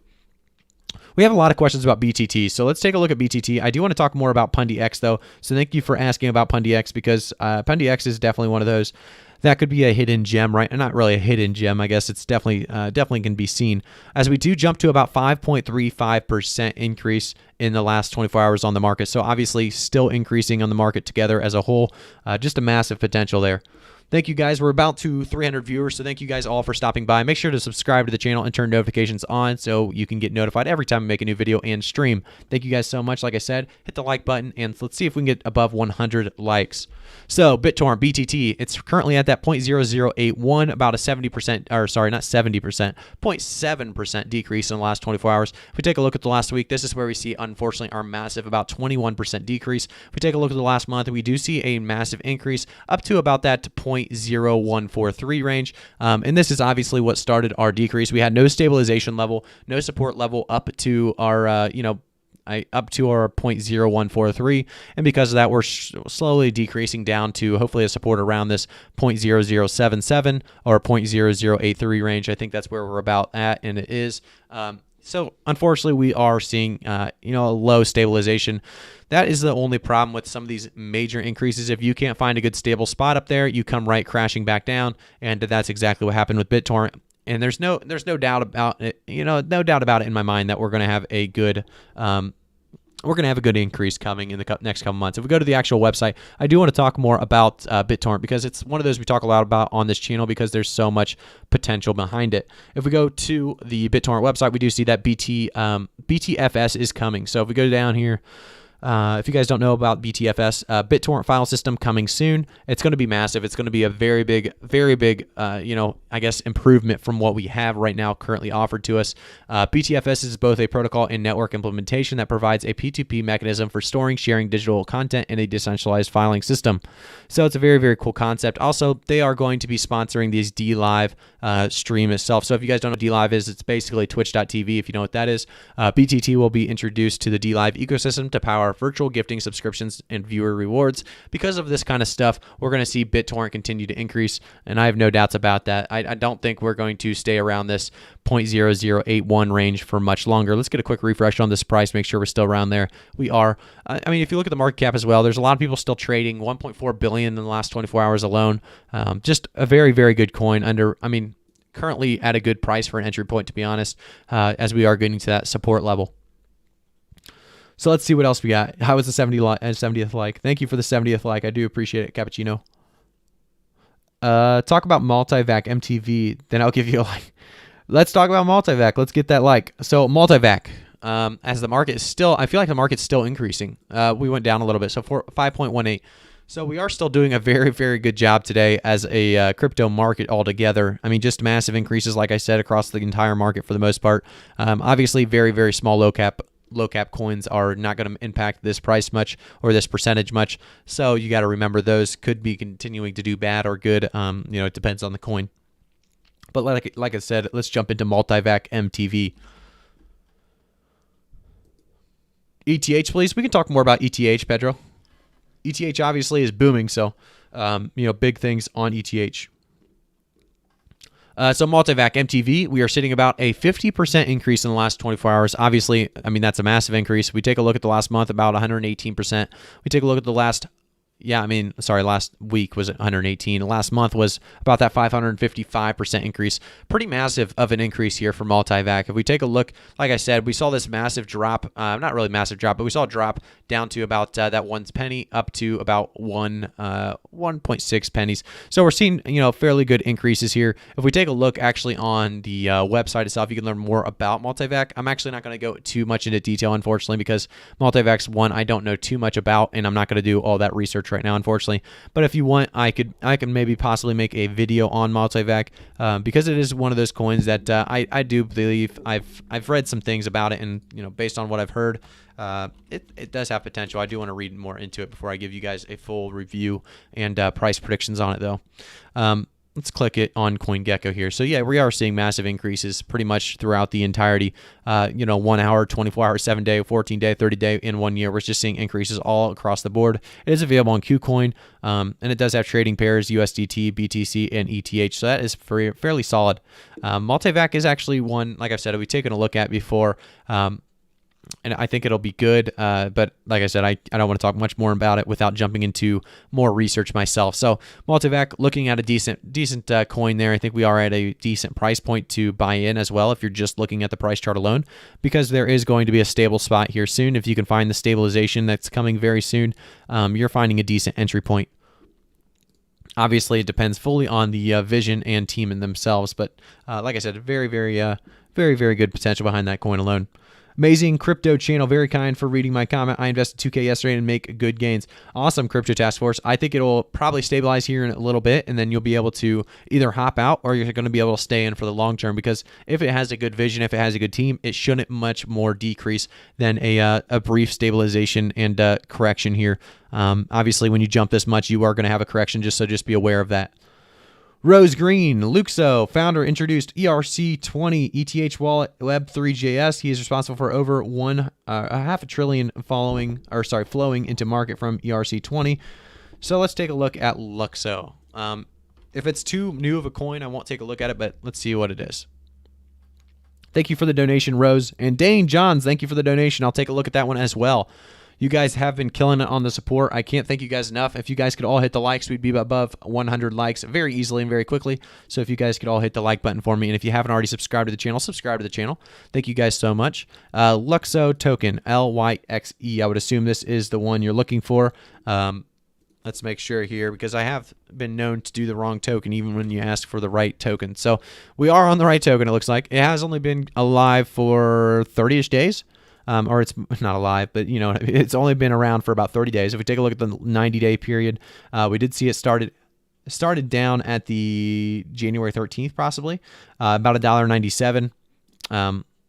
We We have a lot of questions about BTT, so let's take a look at BTT. I do want to talk more about PundyX though, so thank you for asking about PundyX, because PundyX is definitely one of those that could be a hidden gem, right? Not really a hidden gem, I guess it's definitely can be seen, as we do jump to about 5.35% increase in the last 24 hours on the market. So obviously still increasing on the market together as a whole, just a massive potential there. Thank you guys. We're about to 300 viewers, so thank you guys all for stopping by. Make sure to subscribe to the channel and turn notifications on so you can get notified every time I make a new video and stream. Thank you guys so much. Like I said, hit the like button, and let's see if we can get above 100 likes. So BitTorrent, BTT, it's currently at that 0.0081, about a 70%, or sorry, not 70%, 0.7% decrease in the last 24 hours. If we take a look at the last week, this is where we see, unfortunately, our massive, about 21% decrease. If we take a look at the last month, we do see a massive increase up to about that 0.0143 range. And this is obviously what started our decrease. We had no stabilization level, no support level up to our, up to our 0.0143, and because of that, we're slowly decreasing down to hopefully a support around this 0.0077 or 0.0083 range. I think that's where we're about at, and it is. So unfortunately, we are seeing a low stabilization. That is the only problem with some of these major increases. If you can't find a good stable spot up there, you come right crashing back down, and that's exactly what happened with BitTorrent. And there's no doubt about it. No doubt about it in my mind that we're going to have a good increase coming in the next couple months. If we go to the actual website, I do want to talk more about BitTorrent, because it's one of those we talk a lot about on this channel because there's so much potential behind it. If we go to the BitTorrent website, we do see that BTFS is coming. So if we go down here, if you guys don't know about BTFS, BitTorrent file system coming soon. It's going to be massive. It's going to be a very big, I guess, improvement from what we have right now currently offered to us. BTFS is both a protocol and network implementation that provides a P2P mechanism for storing, sharing digital content in a decentralized filing system. So it's a very, very cool concept. Also, they are going to be sponsoring these DLive stream itself. So if you guys don't know what DLive is, it's basically twitch.tv, if you know what that is. BTT will be introduced to the DLive ecosystem to power virtual gifting subscriptions and viewer rewards. Because of this kind of stuff, we're going to see BitTorrent continue to increase, and I have no doubts about that. I don't think we're going to stay around this 0.0081 range for much longer. Let's get a quick refresh on this price, make sure we're still around there. We are. I mean, if you look at the market cap as well, there's a lot of people still trading 1.4 billion in the last 24 hours alone. Just a very, very good coin currently at a good price for an entry point, to be honest, as we are getting to that support level. So let's see what else we got. How was the 70th like? Thank you for the 70th like. I do appreciate it, Cappuccino. Talk about Multivac MTV, then I'll give you a like. Let's talk about Multivac. Let's get that like. So Multivac, as the market is still, I feel like the market's still increasing. We went down a little bit, so 5.18. So we are still doing a very, very good job today as a crypto market altogether. I mean, just massive increases, like I said, across the entire market for the most part. Obviously, very, very small low cap coins are not going to impact this price much or this percentage much. So you got to remember those could be continuing to do bad or good. It depends on the coin. But like I said, let's jump into Multivac MTV. ETH, please. We can talk more about ETH, Pedro. ETH obviously is booming, so big things on ETH. So Multivac MTV, we are sitting about a 50% increase in the last 24 hours. Obviously, I mean, that's a massive increase. We take a look at the last month, about 118%. We take a look at the last last week was 118. Last month was about that 555% increase. Pretty massive of an increase here for Multivac. If we take a look, like I said, we saw this massive drop, not really massive drop, but we saw a drop down to about that 1 penny up to about 1.6 pennies. So we're seeing, fairly good increases here. If we take a look actually on the website itself, you can learn more about Multivac. I'm actually not going to go too much into detail, unfortunately, because Multivac's one I don't know too much about, and I'm not going to do all that research right now, unfortunately. But if you want, I can maybe possibly make a video on Multivac, because it is one of those coins that I do believe I've read some things about it, and based on what I've heard, it does have potential. I do want to read more into it before I give you guys a full review and price predictions on it, though. Let's click it on CoinGecko here. So yeah, we are seeing massive increases pretty much throughout the entirety, 1 hour, 24 hour, 7 day, 14 day, 30 day, in 1 year. We're just seeing increases all across the board. It is available on KuCoin, and it does have trading pairs, USDT, BTC, and ETH. So that is fairly solid. Multivac is actually one, like I've said, we've taken a look at before. and I think it'll be good. But like I said, I don't want to talk much more about it without jumping into more research myself. So Multivac, looking at a decent coin there. I think we are at a decent price point to buy in as well if you're just looking at the price chart alone, because there is going to be a stable spot here soon. If you can find the stabilization that's coming very soon, you're finding a decent entry point. Obviously, it depends fully on the vision and team in themselves, but like I said, very good potential behind that coin alone. Amazing crypto channel, very kind for reading my comment. I invested 2K yesterday and make good gains. Awesome, Crypto Task Force. I think it'll probably stabilize here in a little bit, and then you'll be able to either hop out or you're going to be able to stay in for the long term, because if it has a good vision, if it has a good team, it shouldn't much more decrease than a brief stabilization and correction here. Obviously, when you jump this much, you are going to have a correction, so just be aware of that. Rose Green, Luxo, founder, introduced ERC20 ETH wallet Web3JS. He is responsible for over $500 billion flowing into market from ERC20. So let's take a look at Luxo. If it's too new of a coin, I won't take a look at it, but let's see what it is. Thank you for the donation, Rose. And Dane Johns, thank you for the donation. I'll take a look at that one as well. You guys have been killing it on the support. I can't thank you guys enough. If you guys could all hit the likes, we'd be above 100 likes very easily and very quickly. So if you guys could all hit the like button for me, and if you haven't already subscribed to the channel, subscribe to the channel. Thank you guys so much. Luxo token, LYXE. I would assume this is the one you're looking for. Let's make sure here, because I have been known to do the wrong token even when you ask for the right token. So we are on the right token, it looks like. It has only been alive for 30-ish days. Or it's not alive, but you know, it's only been around for about 30 days. If we take a look at the 90-day period, we did see it started down at the January 13th, possibly about $1.97.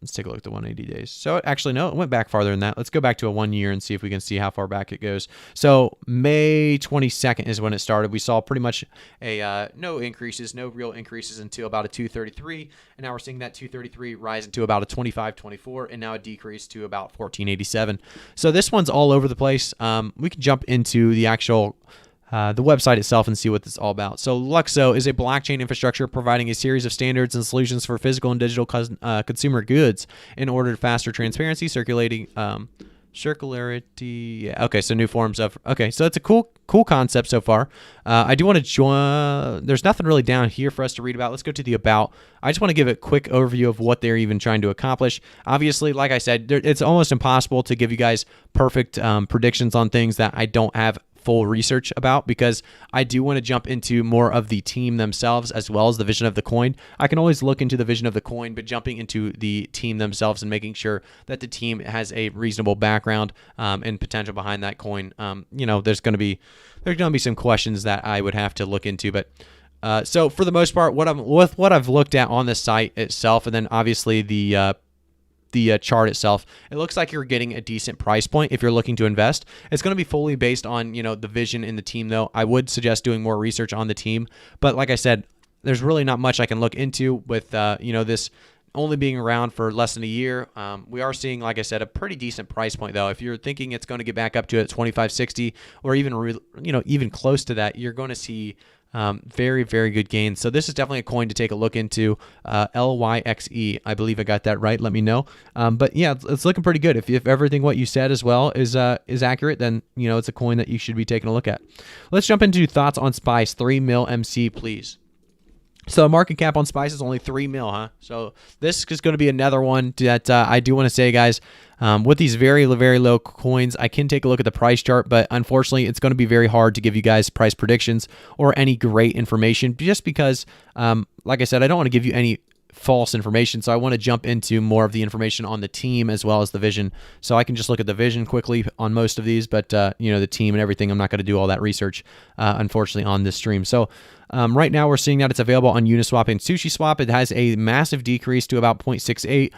Let's take a look at the 180 days. So actually, no, it went back farther than that. Let's go back to a 1 year and see if we can see how far back it goes. So May 22nd is when it started. We saw pretty much no real increases until about a 233. And now we're seeing that 233 rise into about a 25.24, and now a decrease to about 14.87. So this one's all over the place. We can jump into the actual the website itself and see what it's all about. So Luxo is a blockchain infrastructure providing a series of standards and solutions for physical and digital consumer goods in order to faster transparency, circularity. Yeah. Okay, so new forms of. Okay, so it's a cool concept so far. I do want to join. There's nothing really down here for us to read about. Let's go to the about. I just want to give a quick overview of what they're even trying to accomplish. Obviously, like I said, it's almost impossible to give you guys perfect predictions on things that I don't have full research about, because I do want to jump into more of the team themselves as well as the vision of the coin. I can always look into the vision of the coin, but jumping into the team themselves and making sure that the team has a reasonable background and potential behind that coin. You know, there's going to be some questions that I would have to look into, but so for the most part, what I've looked at on the site itself, and then obviously the chart itself, it looks like you're getting a decent price point if you're looking to invest. It's going to be fully based on, you know, the vision in the team, though. I would suggest doing more research on the team, but like I said, there's really not much I can look into with you know, this only being around for less than a year. We are seeing, like I said, a pretty decent price point, though. If you're thinking it's going to get back up to at 25.60 or even close to that, you're going to see very good gains. So this is definitely a coin to take a look into. LYXE, I believe I got that right. Let me know. But yeah, it's looking pretty good. If everything what you said as well is accurate, then you know it's a coin that you should be taking a look at. Let's jump into thoughts on Spice. 3 mil MC, please. So market cap on Spice is only 3 mil, huh? So this is going to be another one that I do want to say, guys, with these very low coins, I can take a look at the price chart, but unfortunately, it's going to be very hard to give you guys price predictions or any great information, just because, like I said, I don't want to give you any false information. So I want to jump into more of the information on the team as well as the vision. So I can just look at the vision quickly on most of these, but you know, the team and everything, I'm not going to do all that research, unfortunately, on this stream. So right now we're seeing that it's available on Uniswap and SushiSwap. It has a massive decrease to about 0.68.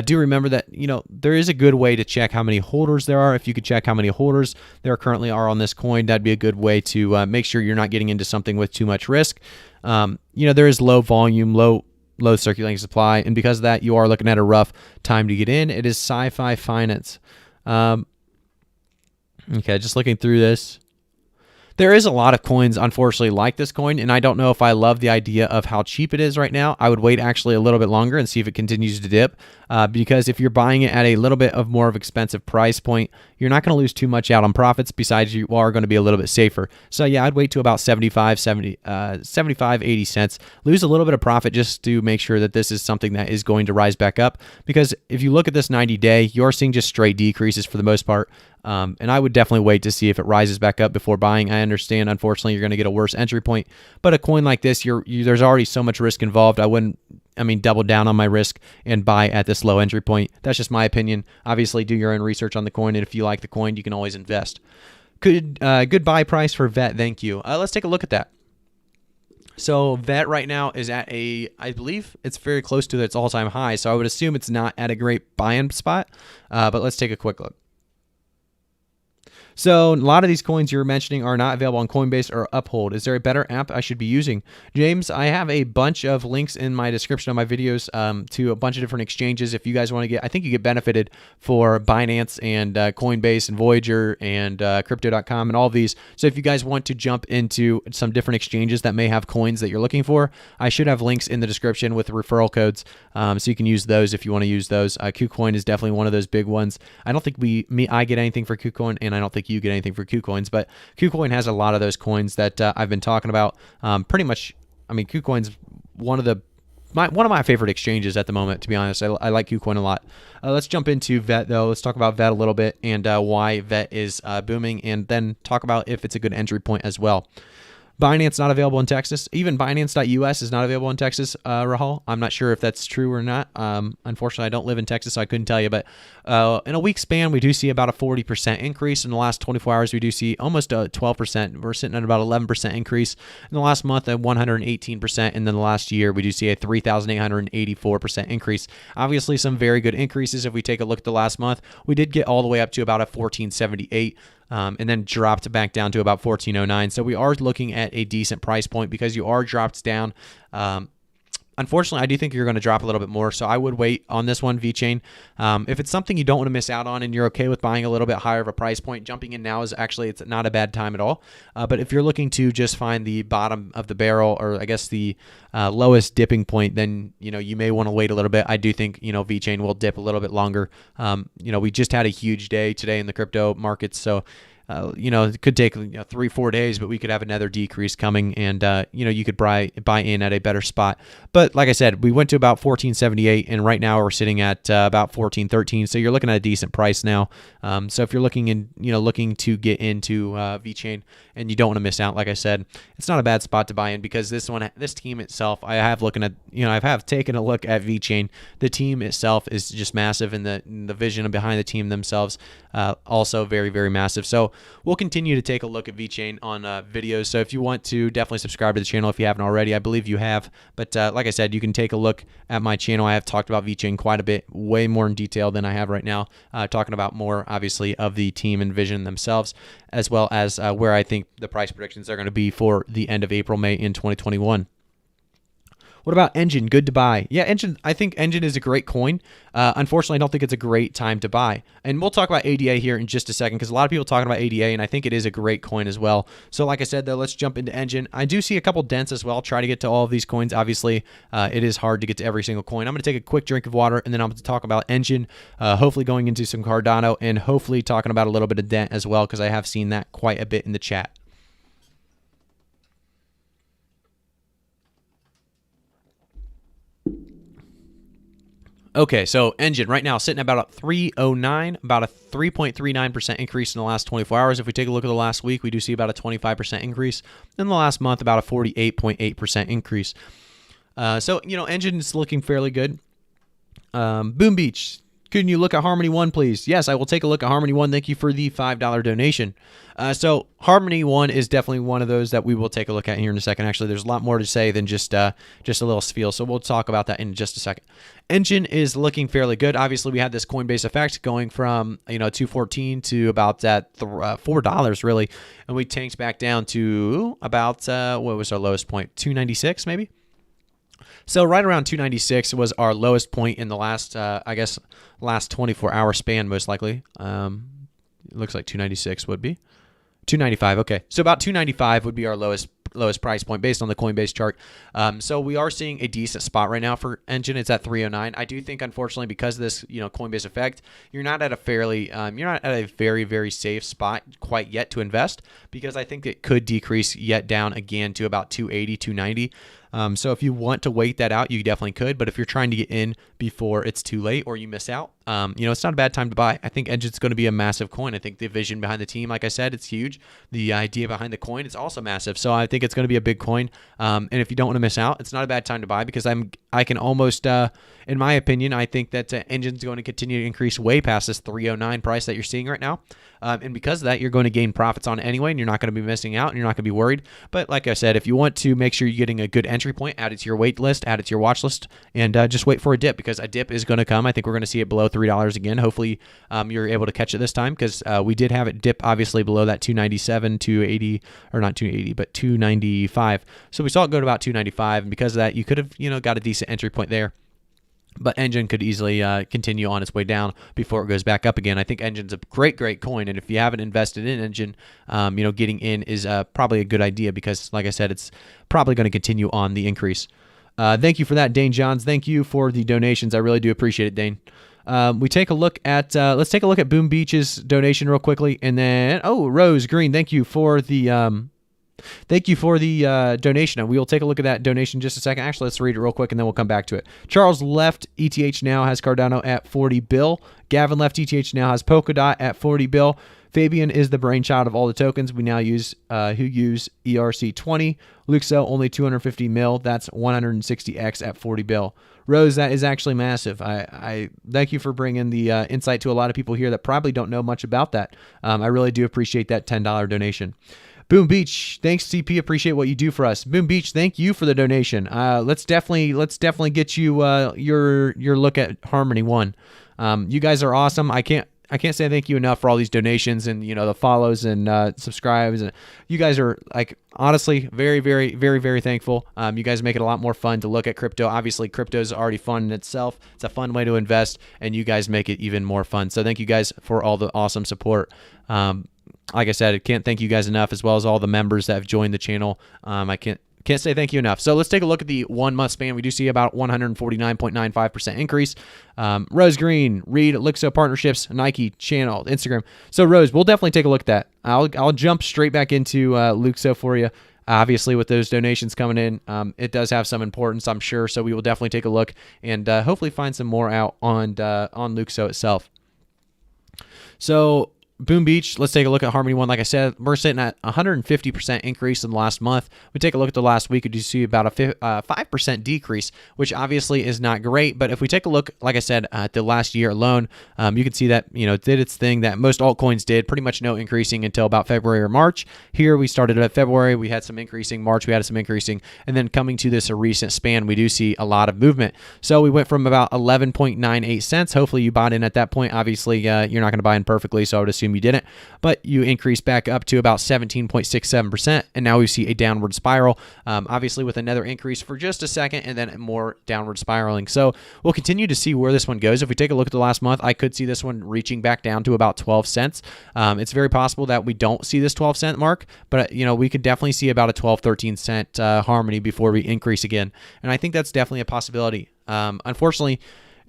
Do remember that, you know, there is a good way to check how many holders there are. If you could check how many holders there currently are on this coin, that'd be a good way to make sure you're not getting into something with too much risk. You know, there is low volume, low circulating supply, and because of that, you are looking at a rough time to get in. It is Sci-Fi Finance. Okay, just looking through this. There is a lot of coins, unfortunately, like this coin, and I don't know if I love the idea of how cheap it is right now. I would wait actually a little bit longer and see if it continues to dip. because if you're buying it at a little bit of more of expensive price point, you're not going to lose too much out on profits. Besides, you are going to be a little bit safer. So yeah, I'd wait to about 75, 80 cents. Lose a little bit of profit just to make sure that this is something that is going to rise back up. Because if you look at this 90-day, you're seeing just straight decreases for the most part. And I would definitely wait to see if it rises back up before buying. I understand, unfortunately, you're going to get a worse entry point. But a coin like this, there's already so much risk involved. I wouldn't, double down on my risk and buy at this low entry point. That's just my opinion. Obviously, do your own research on the coin, and if you like the coin, you can always invest. Good buy price for VET. Thank you. Let's take a look at that. So VET right now is at I believe it's very close to its all-time high. So I would assume it's not at a great buy-in spot. But let's take a quick look. So a lot of these coins you're mentioning are not available on Coinbase or Uphold. Is there a better app I should be using? James, I have a bunch of links in my description of my videos to a bunch of different exchanges. If you guys want to I think you get benefited for Binance and Coinbase and Voyager and Crypto.com and all of these. So if you guys want to jump into some different exchanges that may have coins that you're looking for, I should have links in the description with referral codes, so you can use those if you want to use those. KuCoin is definitely one of those big ones. I don't think I get anything for KuCoin, and I don't think you get anything for KuCoins, but KuCoin has a lot of those coins that I've been talking about. Pretty much, KuCoin's one of my favorite exchanges at the moment, to be honest. I like KuCoin a lot. Let's jump into VET, though. Let's talk about VET a little bit and why VET is booming, and then talk about if it's a good entry point as well. Binance not available in Texas. Even Binance.us is not available in Texas, Rahul. I'm not sure if that's true or not. Unfortunately, I don't live in Texas, so I couldn't tell you. But in a week span, we do see about a 40% increase. In the last 24 hours, we do see almost a 12%. We're sitting at about 11% increase. In the last month, at 118%. And then the last year, we do see a 3,884% increase. Obviously, some very good increases. If we take a look at the last month, we did get all the way up to about a 1478. And then dropped back down to about 1409. So we are looking at a decent price point because you are dropped down. Unfortunately, I do think you're going to drop a little bit more, so I would wait on this one, Vechain. If it's something you don't want to miss out on and you're okay with buying a little bit higher of a price point, jumping in now is actually, it's not a bad time at all. But if you're looking to just find the bottom of the barrel, or I guess the lowest dipping point, then you may want to wait a little bit. I do think Vechain will dip a little bit longer. We just had a huge day today in the crypto markets, so it could take 3-4 days, but we could have another decrease coming, and you could buy in at a better spot. But like I said, we went to about 1478, and right now we're sitting at about 1413. So you're looking at a decent price now. So if you're looking to get into Vechain and you don't want to miss out, like I said, it's not a bad spot to buy in, because this team itself, I have taken a look at Vechain. The team itself is just massive, and the vision behind the team themselves also very, very massive. So we'll continue to take a look at Vechain on videos. So if you want to, definitely subscribe to the channel if you haven't already. I believe you have. But like I said, you can take a look at my channel. I have talked about Vechain quite a bit, way more in detail than I have right now, talking about more, obviously, of the team and vision themselves, as well as where I think the price predictions are going to be for the end of April, May in 2021. What about Enjin? Good to buy. Yeah, Enjin. I think Enjin is a great coin. Unfortunately, I don't think it's a great time to buy. And we'll talk about ADA here in just a second, because a lot of people talking about ADA, and I think it is a great coin as well. So like I said, though, let's jump into Enjin. I do see a couple dents as well. Try to get to all of these coins. Obviously, it is hard to get to every single coin. I'm going to take a quick drink of water, and then I'm going to talk about Enjin, hopefully going into some Cardano, and hopefully talking about a little bit of dent as well, because I have seen that quite a bit in the chat. Okay, so Enjin right now sitting at about a 309, about a 3.39% increase in the last 24 hours. If we take a look at the last week, we do see about a 25% increase. In the last month, about a 48.8% increase. So, Enjin is looking fairly good. Boom Beach, couldn't you look at Harmony One, please? Yes, I will take a look at Harmony One. Thank you for the $5 donation. So Harmony One is definitely one of those that we will take a look at here in a second. Actually, there's a lot more to say than just a little spiel, so we'll talk about that in just a second. Enjin is looking fairly good. Obviously, we had this Coinbase effect going from $2.14 to about that $4 really, and we tanked back down to about what was our lowest point? $2.96 maybe. So right around 296 was our lowest point in the last, last 24-hour span, most likely. It looks like 296 would be. 295, okay. So about 295 would be our lowest lowest price point based on the Coinbase chart. So we are seeing a decent spot right now for Enjin. It's at 309. I do think, unfortunately, because of this, Coinbase effect, you're not at a very, very safe spot quite yet to invest, because I think it could decrease yet down again to about 280, 290. So if you want to wait that out, you definitely could. But if you're trying to get in before it's too late or you miss out, it's not a bad time to buy. I think Enjin's going to be a massive coin. I think the vision behind the team, like I said, it's huge. The idea behind the coin is also massive. So I think it's going to be a big coin. And if you don't want to miss out, it's not a bad time to buy, because I can almost, in my opinion, I think that Enjin's going to continue to increase way past this 309 price that you're seeing right now. And because of that, you're going to gain profits on it anyway, and you're not going to be missing out, and you're not going to be worried. But like I said, if you want to make sure you're getting a good entry point, add it to your wait list, add it to your watch list, and just wait for a dip, because a dip is going to come. I think we're going to see it below $3 again. Hopefully you're able to catch it this time, because we did have it dip obviously below that 297, 280, or not 280, but 295. So we saw it go to about 295, and because of that, you could have got a decent entry point there. But Enjin could easily continue on its way down before it goes back up again. I think Enjin's a great coin, and if you haven't invested in Enjin, getting in is probably a good idea, because, like I said, it's probably going to continue on the increase. Thank you for that, Dane Johns. Thank you for the donations. I really do appreciate it, Dane. We take a look at let's take a look at Boom Beach's donation real quickly, and then Rose Green, thank you for the donation. And we will take a look at that donation in just a second. Actually, let's read it real quick, and then we'll come back to it. Charles left ETH now has Cardano at 40 bill. Gavin left ETH now has Polkadot at 40 bill. Fabian is the brainchild of all the tokens we now use, who use ERC20. Luxo only 250 mil. That's 160x at 40 bill. Rose, that is actually massive. I thank you for bringing the insight to a lot of people here that probably don't know much about that. I really do appreciate that $10 donation. Boom Beach, thanks CP, appreciate what you do for us. Boom Beach, thank you for the donation. Let's definitely get you your look at Harmony One. You guys are awesome. I can't say thank you enough for all these donations and the follows and subscribes, and you guys are honestly very, very, very, very thankful. You guys make it a lot more fun to look at crypto. Obviously, crypto is already fun in itself. It's a fun way to invest, and you guys make it even more fun. So thank you guys for all the awesome support. Like I said, I can't thank you guys enough, as well as all the members that have joined the channel. I can't say thank you enough. So let's take a look at the 1 month span. We do see about 149.95% increase. Rose Green, Reed, Luxo partnerships, Nike channel, Instagram. So Rose, we'll definitely take a look at that. I'll jump straight back into Luxo for you. Obviously, with those donations coming in, it does have some importance, I'm sure. So we will definitely take a look and hopefully find some more out on Luxo itself. So Boom Beach, let's take a look at Harmony One. Like I said, we're sitting at 150% increase in the last month. We take a look at the last week, we do see about a 5% decrease, which obviously is not great. But if we take a look, like I said, at the last year alone, you can see that it did its thing that most altcoins did. Pretty much no increasing until about February or March. Here we started at February, we had some increasing. March we had some increasing, and then coming to this recent span, we do see a lot of movement. So we went from about 11.98 cents. Hopefully you bought in at that point. Obviously, you're not going to buy in perfectly, so I would assume you didn't, but you increase back up to about 17.67%, and now we see a downward spiral, obviously with another increase for just a second, and then more downward spiraling. So we'll continue to see where this one goes. If we take a look at the last month, I could see this one reaching back down to about 12 cents. It's very possible that we don't see this 12 cent mark, but we could definitely see about a 12, 13 cent Harmony before we increase again, and I think that's definitely a possibility. Unfortunately,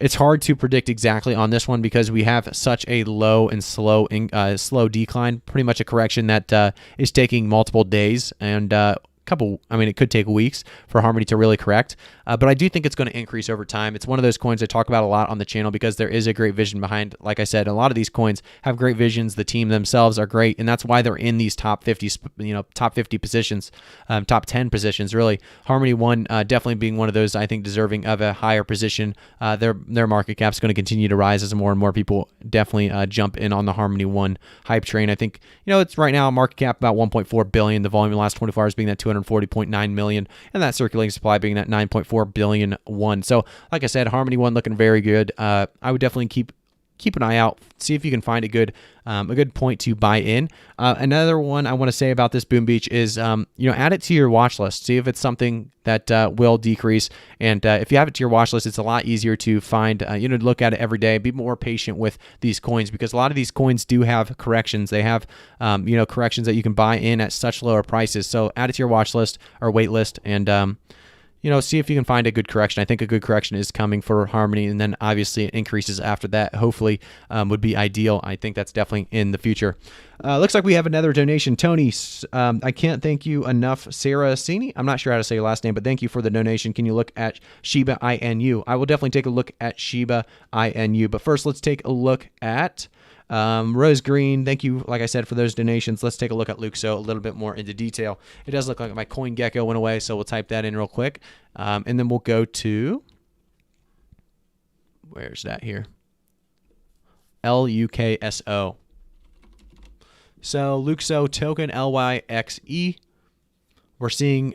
it's hard to predict exactly on this one because we have such a low and slow decline, pretty much a correction that is taking multiple days and it could take weeks for Harmony to really correct, but I do think it's going to increase over time. It's one of those coins I talk about a lot on the channel because there is a great vision behind. Like I said, a lot of these coins have great visions. The team themselves are great, and that's why they're in these top 50, top 50 positions, top 10 positions, really. Harmony One definitely being one of those, I think, deserving of a higher position. Their market cap is going to continue to rise as more and more people definitely jump in on the Harmony One hype train. I think, it's right now a market cap about 1.4 billion. The volume in the last 24 hours being that 240.9 million, and that circulating supply being that 9.4 billion one. So like I said, Harmony One looking very good. I would definitely keep keep an eye out, see if you can find a good point to buy in. Another one I want to say about this boom beach is, add it to your watch list. See if it's something that will decrease. And if you have it to your watch list, it's a lot easier to find, look at it every day. Be more patient with these coins, because a lot of these coins do have corrections. They have, corrections that you can buy in at such lower prices. So add it to your watch list or wait list, and see if you can find a good correction. I think a good correction is coming for Harmony, and then obviously it increases after that. Hopefully, would be ideal. I think that's definitely in the future. Looks like we have another donation. Tony, I can't thank you enough. Saracini, I'm not sure how to say your last name, but thank you for the donation. Can you look at Shiba Inu? I will definitely take a look at Shiba Inu. But first, let's take a look at Rose Green. Thank you, like I said, for those donations. Let's take a look at Luxo a little bit more into detail. It does look like my CoinGecko went away, so we'll type that in real quick. And then we'll go to, where's that here? LUKSO. So Luxo token LYXE. We're seeing,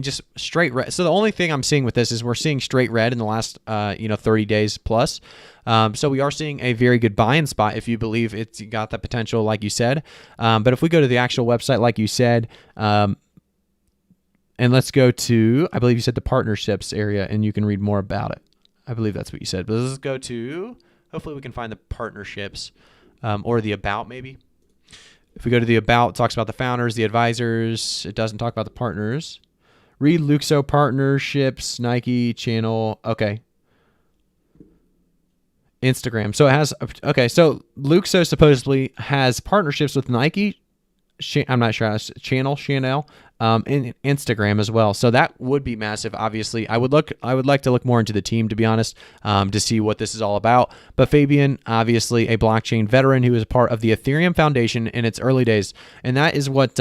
just straight red. So the only thing I'm seeing with this is we're seeing straight red in the last, 30 days plus. So we are seeing a very good buy-in spot if you believe it's got the potential, like you said. But if we go to the actual website, like you said, and let's go to, I believe you said the partnerships area, and you can read more about it. I believe that's what you said. But let's go to, hopefully we can find the partnerships, or the about maybe. If we go to the about, it talks about the founders, the advisors. It doesn't talk about the partners. Read Luxo partnerships, Nike channel. Okay. Instagram. So it has, okay. So Luxo supposedly has partnerships with Nike. I'm not sure. Chanel, and Instagram as well. So that would be massive. Obviously, I would like to look more into the team, to be honest, to see what this is all about. But Fabian, obviously a blockchain veteran who is a part of the Ethereum Foundation in its early days, and that is what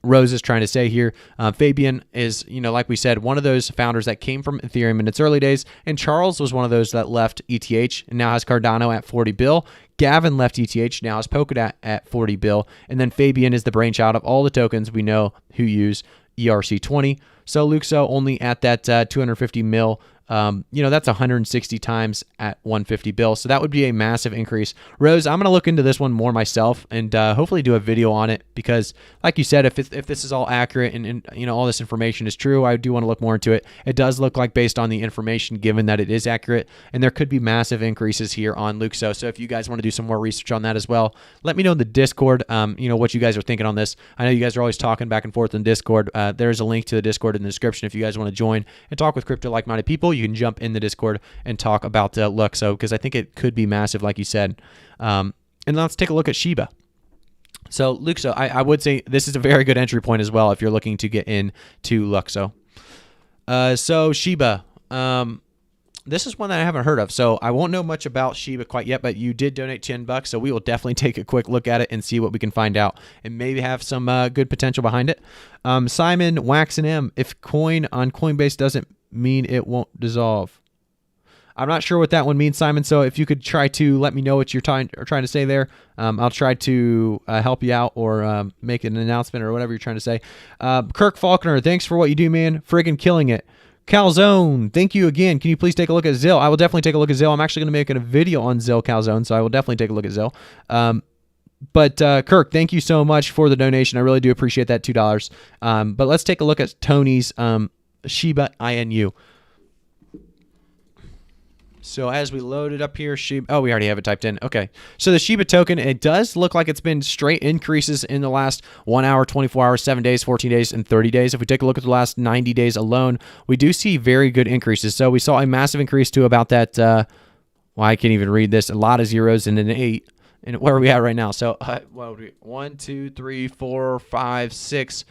Rose is trying to say here. Fabian is, like we said, one of those founders that came from Ethereum in its early days, and Charles was one of those that left ETH and now has Cardano at 40 bill. Gavin left ETH, now has Polkadot at 40 bill, and then Fabian is the brainchild of all the tokens we know who use ERC20. So Luxo only at that 250 mil. That's 160 times at 150 bill. So that would be a massive increase. Rose, I'm going to look into this one more myself and hopefully do a video on it, because like you said, if this is all accurate and all this information is true, I do want to look more into it. It does look like, based on the information given, that it is accurate, and there could be massive increases here on Luxo. So if you guys want to do some more research on that as well, let me know in the Discord, what you guys are thinking on this. I know you guys are always talking back and forth in Discord. There's a link to the Discord in the description if you guys want to join and talk with crypto like-minded people. You can jump in the Discord and talk about Luxo, because I think it could be massive, like you said. And let's take a look at Shiba. So Luxo, I would say this is a very good entry point as well if you're looking to get into Luxo. So Shiba, this is one that I haven't heard of, so I won't know much about Shiba quite yet, but you did donate $10, so we will definitely take a quick look at it and see what we can find out, and maybe have some good potential behind it. Simon Waxen M, if coin on Coinbase doesn't mean it won't dissolve. I'm not sure what that one means, Simon, so if you could try to let me know what you're trying to say there, I'll try to help you out, or make an announcement or whatever you're trying to say. Kirk Faulkner, thanks for what you do, man. Friggin' killing it. Calzone, thank you again. Can you please take a look at Zill? I will definitely take a look at Zill. I'm actually going to make a video on Zill, Calzone, so I will definitely take a look at Zill. But Kirk, thank you so much for the donation. I really do appreciate that $2. But let's take a look at Tony's Shiba Inu. So as we load it up here, Shiba, we already have it typed in. Okay. So the Shiba token, it does look like it's been straight increases in the last 1 hour, 24 hours, 7 days, 14 days, and 30 days. If we take a look at the last 90 days alone, we do see very good increases. So we saw a massive increase to about that, I can't even read this, a lot of zeros and an 8. And where are we at right now? So 1, 2, 3, 4, 5, 6.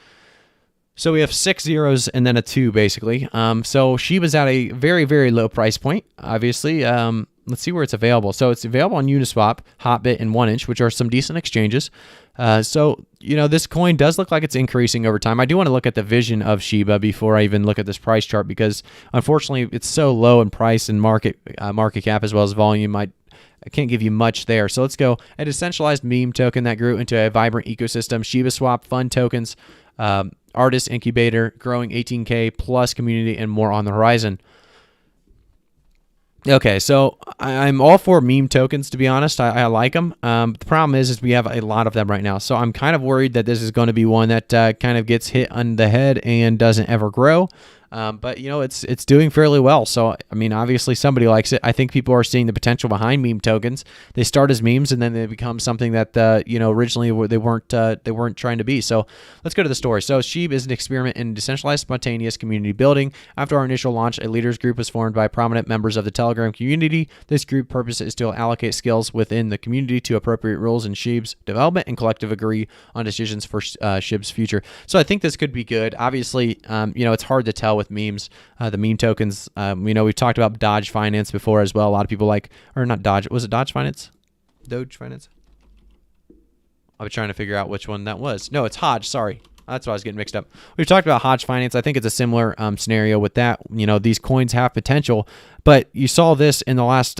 So we have 6 zeros and then a 2, basically. So Shiba's at a very, very low price point, obviously. Let's see where it's available. So it's available on Uniswap, Hotbit, and 1inch, which are some decent exchanges. So, this coin does look like it's increasing over time. I do want to look at the vision of Shiba before I even look at this price chart, because unfortunately it's so low in price and market cap as well as volume. I can't give you much there. So let's go. A decentralized meme token that grew into a vibrant ecosystem. Shiba Swap, fund tokens, artist incubator, growing 18K plus community, and more on the horizon. Okay, so I'm all for meme tokens, to be honest. I like them. The problem is we have a lot of them right now. So I'm kind of worried that this is going to be one that kind of gets hit on the head and doesn't ever grow. But you know, it's doing fairly well. So I mean, obviously somebody likes it. I think people are seeing the potential behind meme tokens. They start as memes and then they become something that you know, originally they weren't trying to be. So let's go to the story. So Shiba is an experiment in decentralized spontaneous community building. After our initial launch, a leaders group was formed by prominent members of the Telegram community. This group purpose is to allocate skills within the community to appropriate roles in Shiba's development and collective agree on decisions for Shiba's future. So I think this could be good. Obviously, you know, it's hard to tell with memes, the meme tokens. You know, we've talked about Doge Finance before as well. A lot of people like, or not Doge, was it Doge Finance? Doge Finance? I was trying to figure out which one that was. No, it's Hodge, sorry. That's why I was getting mixed up. We've talked about Hodge Finance. I think it's a similar scenario with that. You know, these coins have potential, but you saw this in the last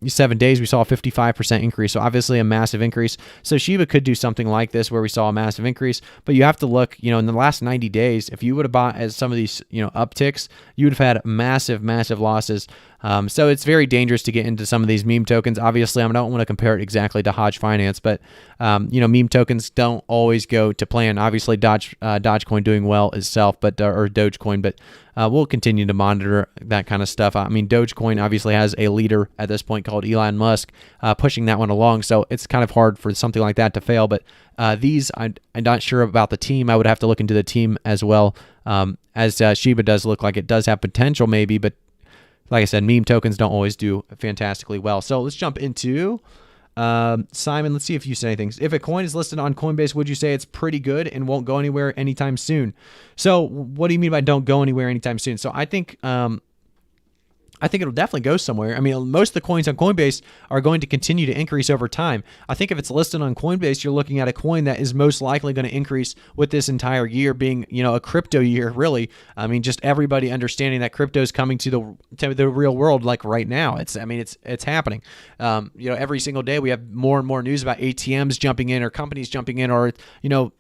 7 days. We saw a 55% increase, so obviously a massive increase. So Shiba could do something like this where we saw a massive increase, but you have to look, you know, in the last 90 days, if you would have bought as some of these, you know, upticks, you would have had massive losses. So it's very dangerous to get into some of these meme tokens. Obviously, I don't want to compare it exactly to Hodge Finance, but you know, meme tokens don't always go to plan. Obviously, Dogecoin doing well itself, but or Dogecoin, but we'll continue to monitor that kind of stuff. I mean, Dogecoin obviously has a leader at this point called Elon Musk pushing that one along, so it's kind of hard for something like that to fail. But these, I'm not sure about the team. I would have to look into the team as well, as Shiba does look like it does have potential maybe, but like I said, meme tokens don't always do fantastically well. So let's jump into Simon. Let's see if you say anything. If a coin is listed on Coinbase, would you say it's pretty good and won't go anywhere anytime soon? So what do you mean by don't go anywhere anytime soon? So I think it'll definitely go somewhere. I mean, most of the coins on Coinbase are going to continue to increase over time. I think if it's listed on Coinbase, you're looking at a coin that is most likely going to increase with this entire year being, you know, a crypto year, really. I mean, just everybody understanding that crypto is coming to the real world, like right now. It's happening. You know, every single day we have more and more news about ATMs jumping in or companies jumping in, or, you know,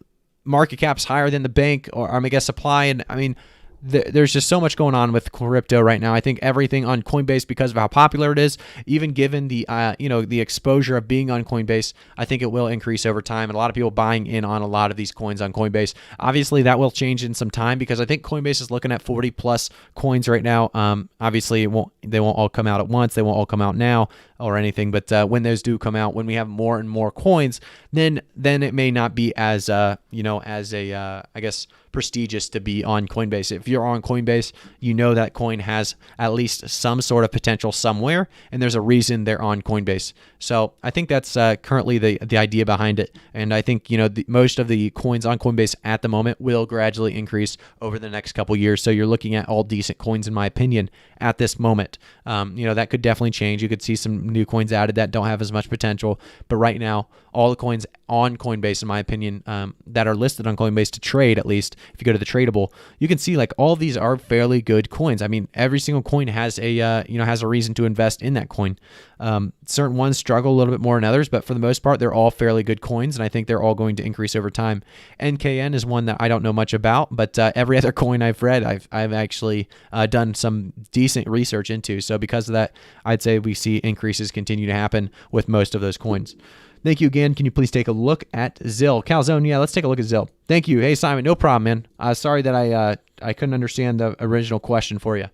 market caps higher than the bank, or I guess supply. And I mean, there's just so much going on with crypto right now. I think everything on Coinbase, because of how popular it is, even given the you know, the exposure of being on Coinbase, I think it will increase over time, and a lot of people buying in on a lot of these coins on Coinbase. Obviously, that will change in some time because I think Coinbase is looking at 40 plus coins right now. Obviously, they won't all come out at once. They won't all come out now or anything, but when those do come out, when we have more and more coins, then it may not be as you know, as a I guess prestigious to be on Coinbase. If you're on Coinbase, you know that coin has at least some sort of potential somewhere, and there's a reason they're on Coinbase. So I think that's currently the idea behind it, and I think, you know, most of the coins on Coinbase at the moment will gradually increase over the next couple years. So you're looking at all decent coins, in my opinion, at this moment. You know, that could definitely change. You could see some new coins added that don't have as much potential, but right now, all the coins on Coinbase, in my opinion, that are listed on Coinbase to trade, at least if you go to the tradable, you can see like all of these are fairly good coins. I mean, every single coin has a you know, has a reason to invest in that coin. Certain ones struggle a little bit more than others, but for the most part, they're all fairly good coins, and I think they're all going to increase over time. NKN is one that I don't know much about, but every other coin I've read, I've actually done some decent research into. So because of that, I'd say we see increases continue to happen with most of those coins. Thank you again. Can you please take a look at Zill? Calzone, yeah, let's take a look at Zill. Thank you. Hey, Simon, no problem, man. Sorry that I couldn't understand the original question for you.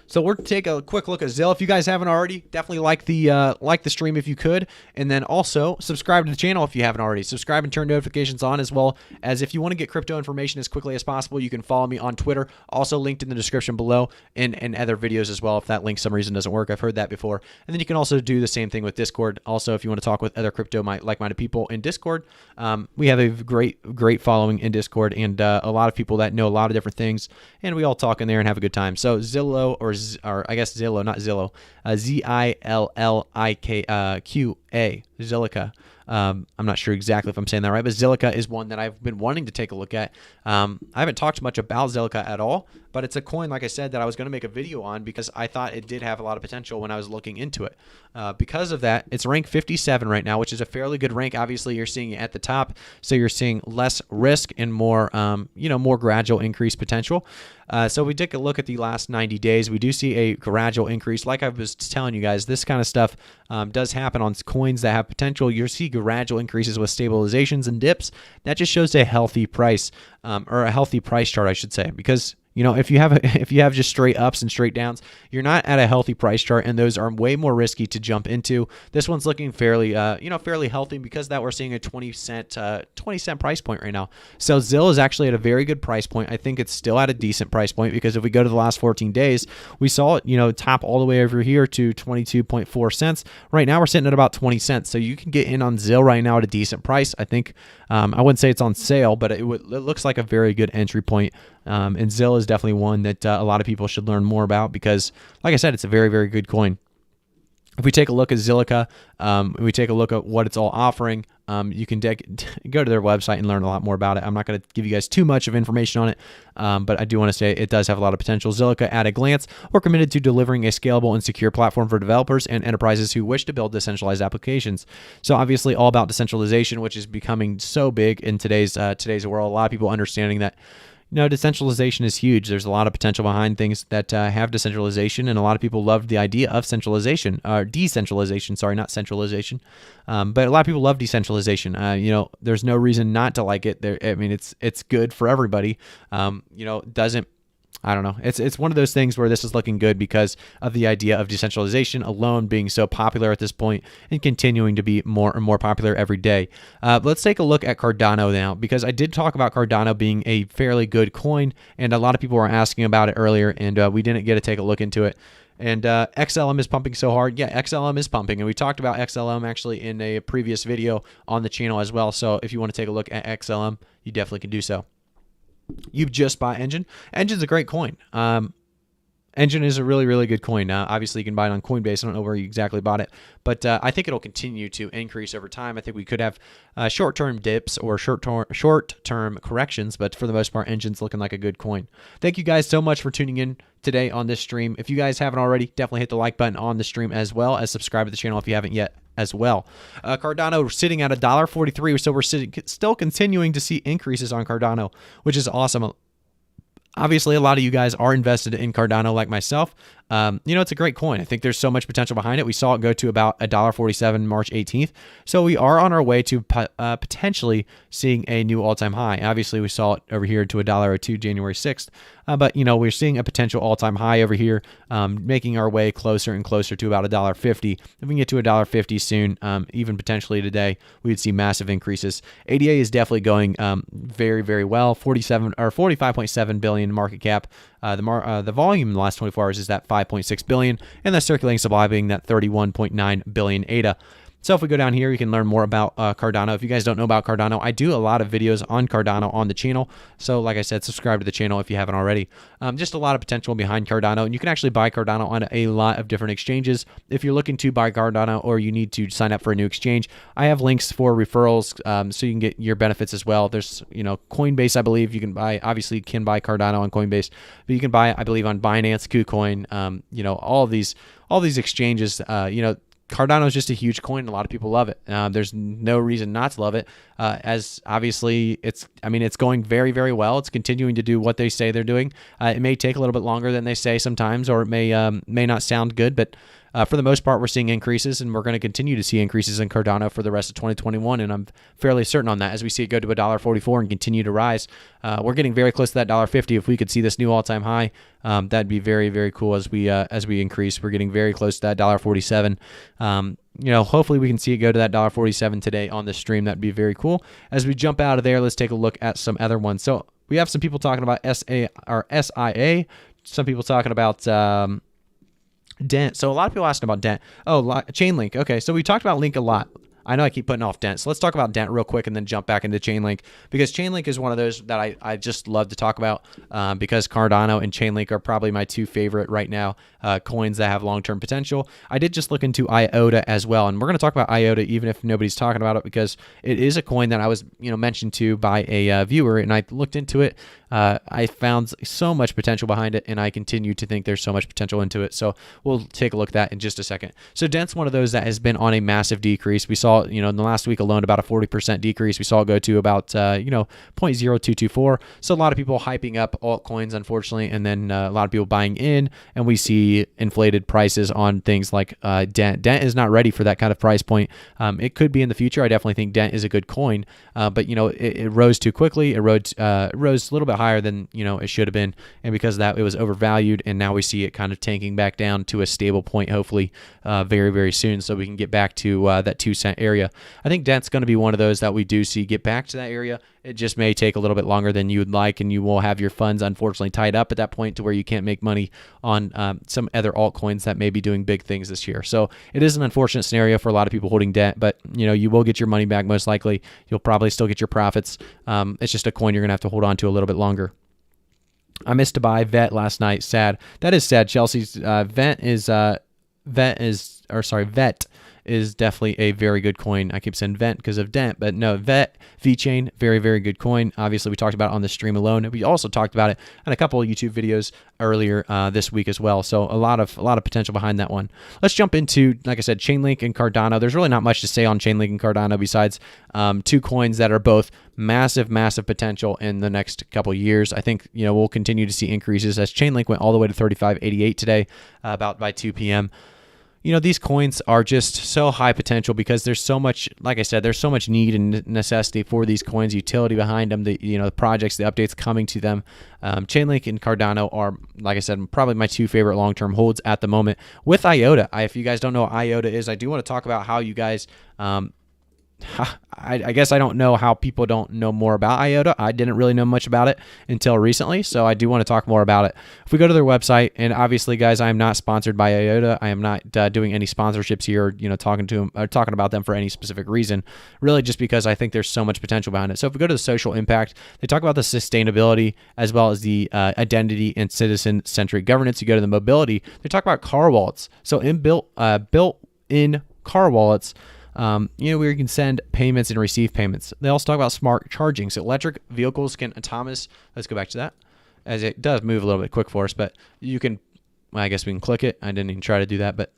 So we're take a quick look at Zill. If you guys haven't already, definitely like the stream if you could, and then also subscribe to the channel if you haven't already. Subscribe and turn notifications on, as well as if you want to get crypto information as quickly as possible, you can follow me on Twitter, also linked in the description below, and other videos as well if that link for some reason doesn't work. I've heard that before. And then you can also do the same thing with Discord. Also, if you want to talk with other crypto like-minded people in Discord, we have a great following in Discord, and a lot of people that know a lot of different things, and we all talk in there and have a good time. So Zillow, or I guess Zillow, not Zillow, Zilliqa, Zilliqa. I'm not sure exactly if I'm saying that right, but Zilliqa is one that I've been wanting to take a look at. I haven't talked much about Zilliqa at all, but it's a coin, like I said, that I was going to make a video on because I thought it did have a lot of potential when I was looking into it. Because of that, it's ranked 57 right now, which is a fairly good rank. Obviously, you're seeing it at the top, so you're seeing less risk and more, more gradual increase potential. So we take a look at the last 90 days. We do see a gradual increase. Like I was telling you guys, this kind of stuff does happen on coins that have potential. You'll see gradual increases with stabilizations and dips. That just shows a healthy price, or a healthy price chart, I should say, because if you have just straight ups and straight downs, you're not at a healthy price chart, and those are way more risky to jump into. This one's looking fairly, fairly healthy because that we're seeing a 20-cent price point right now. So Zill is actually at a very good price point. I think it's still at a decent price point because if we go to the last 14 days, we saw it, top all the way over here to 22.4 cents. Right now we're sitting at about 20 cents. So you can get in on Zill right now at a decent price. I think I wouldn't say it's on sale, but it looks like a very good entry point. And Zill is definitely one that a lot of people should learn more about because, like I said, it's a very, very good coin. If we take a look at Zilliqa, we take a look at what it's all offering, you can go to their website and learn a lot more about it. I'm not going to give you guys too much of information on it, but I do want to say it does have a lot of potential. Zilliqa, at a glance, we're committed to delivering a scalable and secure platform for developers and enterprises who wish to build decentralized applications. So obviously all about decentralization, which is becoming so big in today's world. A lot of people understanding that decentralization is huge. There's a lot of potential behind things that have decentralization, and a lot of people love the idea of centralization, or decentralization. Sorry, not centralization. But a lot of people love decentralization. There's no reason not to like it. It's good for everybody. I don't know. It's one of those things where this is looking good because of the idea of decentralization alone being so popular at this point and continuing to be more and more popular every day. Let's take a look at Cardano now, because I did talk about Cardano being a fairly good coin, and a lot of people were asking about it earlier, and we didn't get to take a look into it. And XLM is pumping so hard. Yeah, XLM is pumping, and we talked about XLM actually in a previous video on the channel as well. So if you want to take a look at XLM, you definitely can do so. You just buy Enjin. Enjin's a great coin. Enjin is a really, really good coin. Obviously, you can buy it on Coinbase. I don't know where you exactly bought it, but I think it'll continue to increase over time. I think we could have short-term dips or short-term corrections, but for the most part, Enjin's looking like a good coin. Thank you guys so much for tuning in today on this stream. If you guys haven't already, definitely hit the like button on the stream, as well as subscribe to the channel if you haven't yet as well. Cardano sitting at $1.43, so we're still continuing to see increases on Cardano, which is awesome. Obviously, a lot of you guys are invested in Cardano like myself. It's a great coin. I think there's so much potential behind it. We saw it go to about $1.47 March 18th. So we are on our way to potentially seeing a new all-time high. Obviously, we saw it over here to $1.02 January 6th. But we're seeing a potential all-time high over here, making our way closer and closer to about $1.50. If we can get to $1.50 soon, even potentially today, we would see massive increases. ADA is definitely going very, very well. 45.7 billion market cap. The volume in the last 24 hours is that 5.6 billion, and the circulating supply being that 31.9 billion ADA. So if we go down here, you can learn more about Cardano. If you guys don't know about Cardano, I do a lot of videos on Cardano on the channel. So like I said, subscribe to the channel if you haven't already. Just a lot of potential behind Cardano, and you can actually buy Cardano on a lot of different exchanges. If you're looking to buy Cardano or you need to sign up for a new exchange, I have links for referrals so you can get your benefits as well. There's, Coinbase, I believe you can buy. Obviously, you can buy Cardano on Coinbase, but you can buy, I believe, on Binance, KuCoin, all these exchanges, Cardano is just a huge coin. A lot of people love it. There's no reason not to love it, as obviously it's going very, very well. It's continuing to do what they say they're doing. It may take a little bit longer than they say sometimes, or it may not sound good, but for the most part, we're seeing increases, and we're going to continue to see increases in Cardano for the rest of 2021, and I'm fairly certain on that as we see it go to $1.44 and continue to rise. We're getting very close to that $1.50. If we could see this new all-time high, that'd be very, very cool as we increase. We're getting very close to that $1.47. Hopefully we can see it go to that $1.47 today on the stream. That'd be very cool. As we jump out of there, let's take a look at some other ones. So we have some people talking about SIA, some people talking about Dent. So a lot of people asking about Dent. Oh, Chainlink. Okay, so we talked about Link a lot. I know I keep putting off Dent, so let's talk about Dent real quick and then jump back into Chainlink, because Chainlink is one of those that I just love to talk about because Cardano and Chainlink are probably my two favorite right now coins that have long-term potential. I did just look into IOTA as well, and we're going to talk about IOTA even if nobody's talking about it, because it is a coin that I was mentioned to by a viewer, and I looked into it. I found so much potential behind it, and I continue to think there's so much potential into it. So we'll take a look at that in just a second. So Dent's one of those that has been on a massive decrease. We saw, in the last week alone, about a 40% decrease. We saw it go to about, 0.0224. So a lot of people hyping up altcoins, unfortunately, and then a lot of people buying in, and we see inflated prices on things like Dent. Dent is not ready for that kind of price point. It could be in the future. I definitely think Dent is a good coin, but it rose too quickly. It rose a little bit higher than it should have been, and because of that, it was overvalued, and now we see it kind of tanking back down to a stable point, hopefully very, very soon, so we can get back to that 2-cent area. I think Dent's going to be one of those that we do see get back to that area. It just may take a little bit longer than you would like, and you will have your funds unfortunately tied up at that point to where you can't make money on some other altcoins that may be doing big things this year. So it is an unfortunate scenario for a lot of people holding Dent, but you will get your money back most likely. You'll probably still get your profits. It's just a coin you're going to have to hold on to a little bit longer. I missed to buy Vet last night. Sad. That is sad. Chelsea's Vet is definitely a very good coin. I keep saying Vent because of Dent, but no, Vechain, very, very good coin. Obviously, we talked about it on the stream alone. We also talked about it on a couple of YouTube videos earlier this week as well. So a lot of potential behind that one. Let's jump into, like I said, Chainlink and Cardano. There's really not much to say on Chainlink and Cardano besides two coins that are both massive potential in the next couple of years. I think we'll continue to see increases as Chainlink went all the way to 35.88 today, about by 2 p.m. These coins are just so high potential because there's so much, like I said, there's so much need and necessity for these coins, utility behind them, the projects, the updates coming to them. Chainlink and Cardano are, like I said, probably my two favorite long-term holds at the moment. With IOTA, if you guys don't know what IOTA is, I do want to talk about how you guys I guess I don't know how people don't know more about IOTA. I didn't really know much about it until recently, so I do want to talk more about it. If we go to their website, and obviously, guys, I am not sponsored by IOTA. I am not doing any sponsorships here, talking to them or talking about them for any specific reason. Really, just because I think there's so much potential behind it. So if we go to the social impact, they talk about the sustainability as well as the identity and citizen-centric governance. You go to the mobility, they talk about car wallets. So built-in car wallets. Where you can send payments and receive payments. They also talk about smart charging. So electric vehicles can autonomous. Let's go back to that, as it does move a little bit quick for us. But you can, I guess we can click it. I didn't even try to do that, but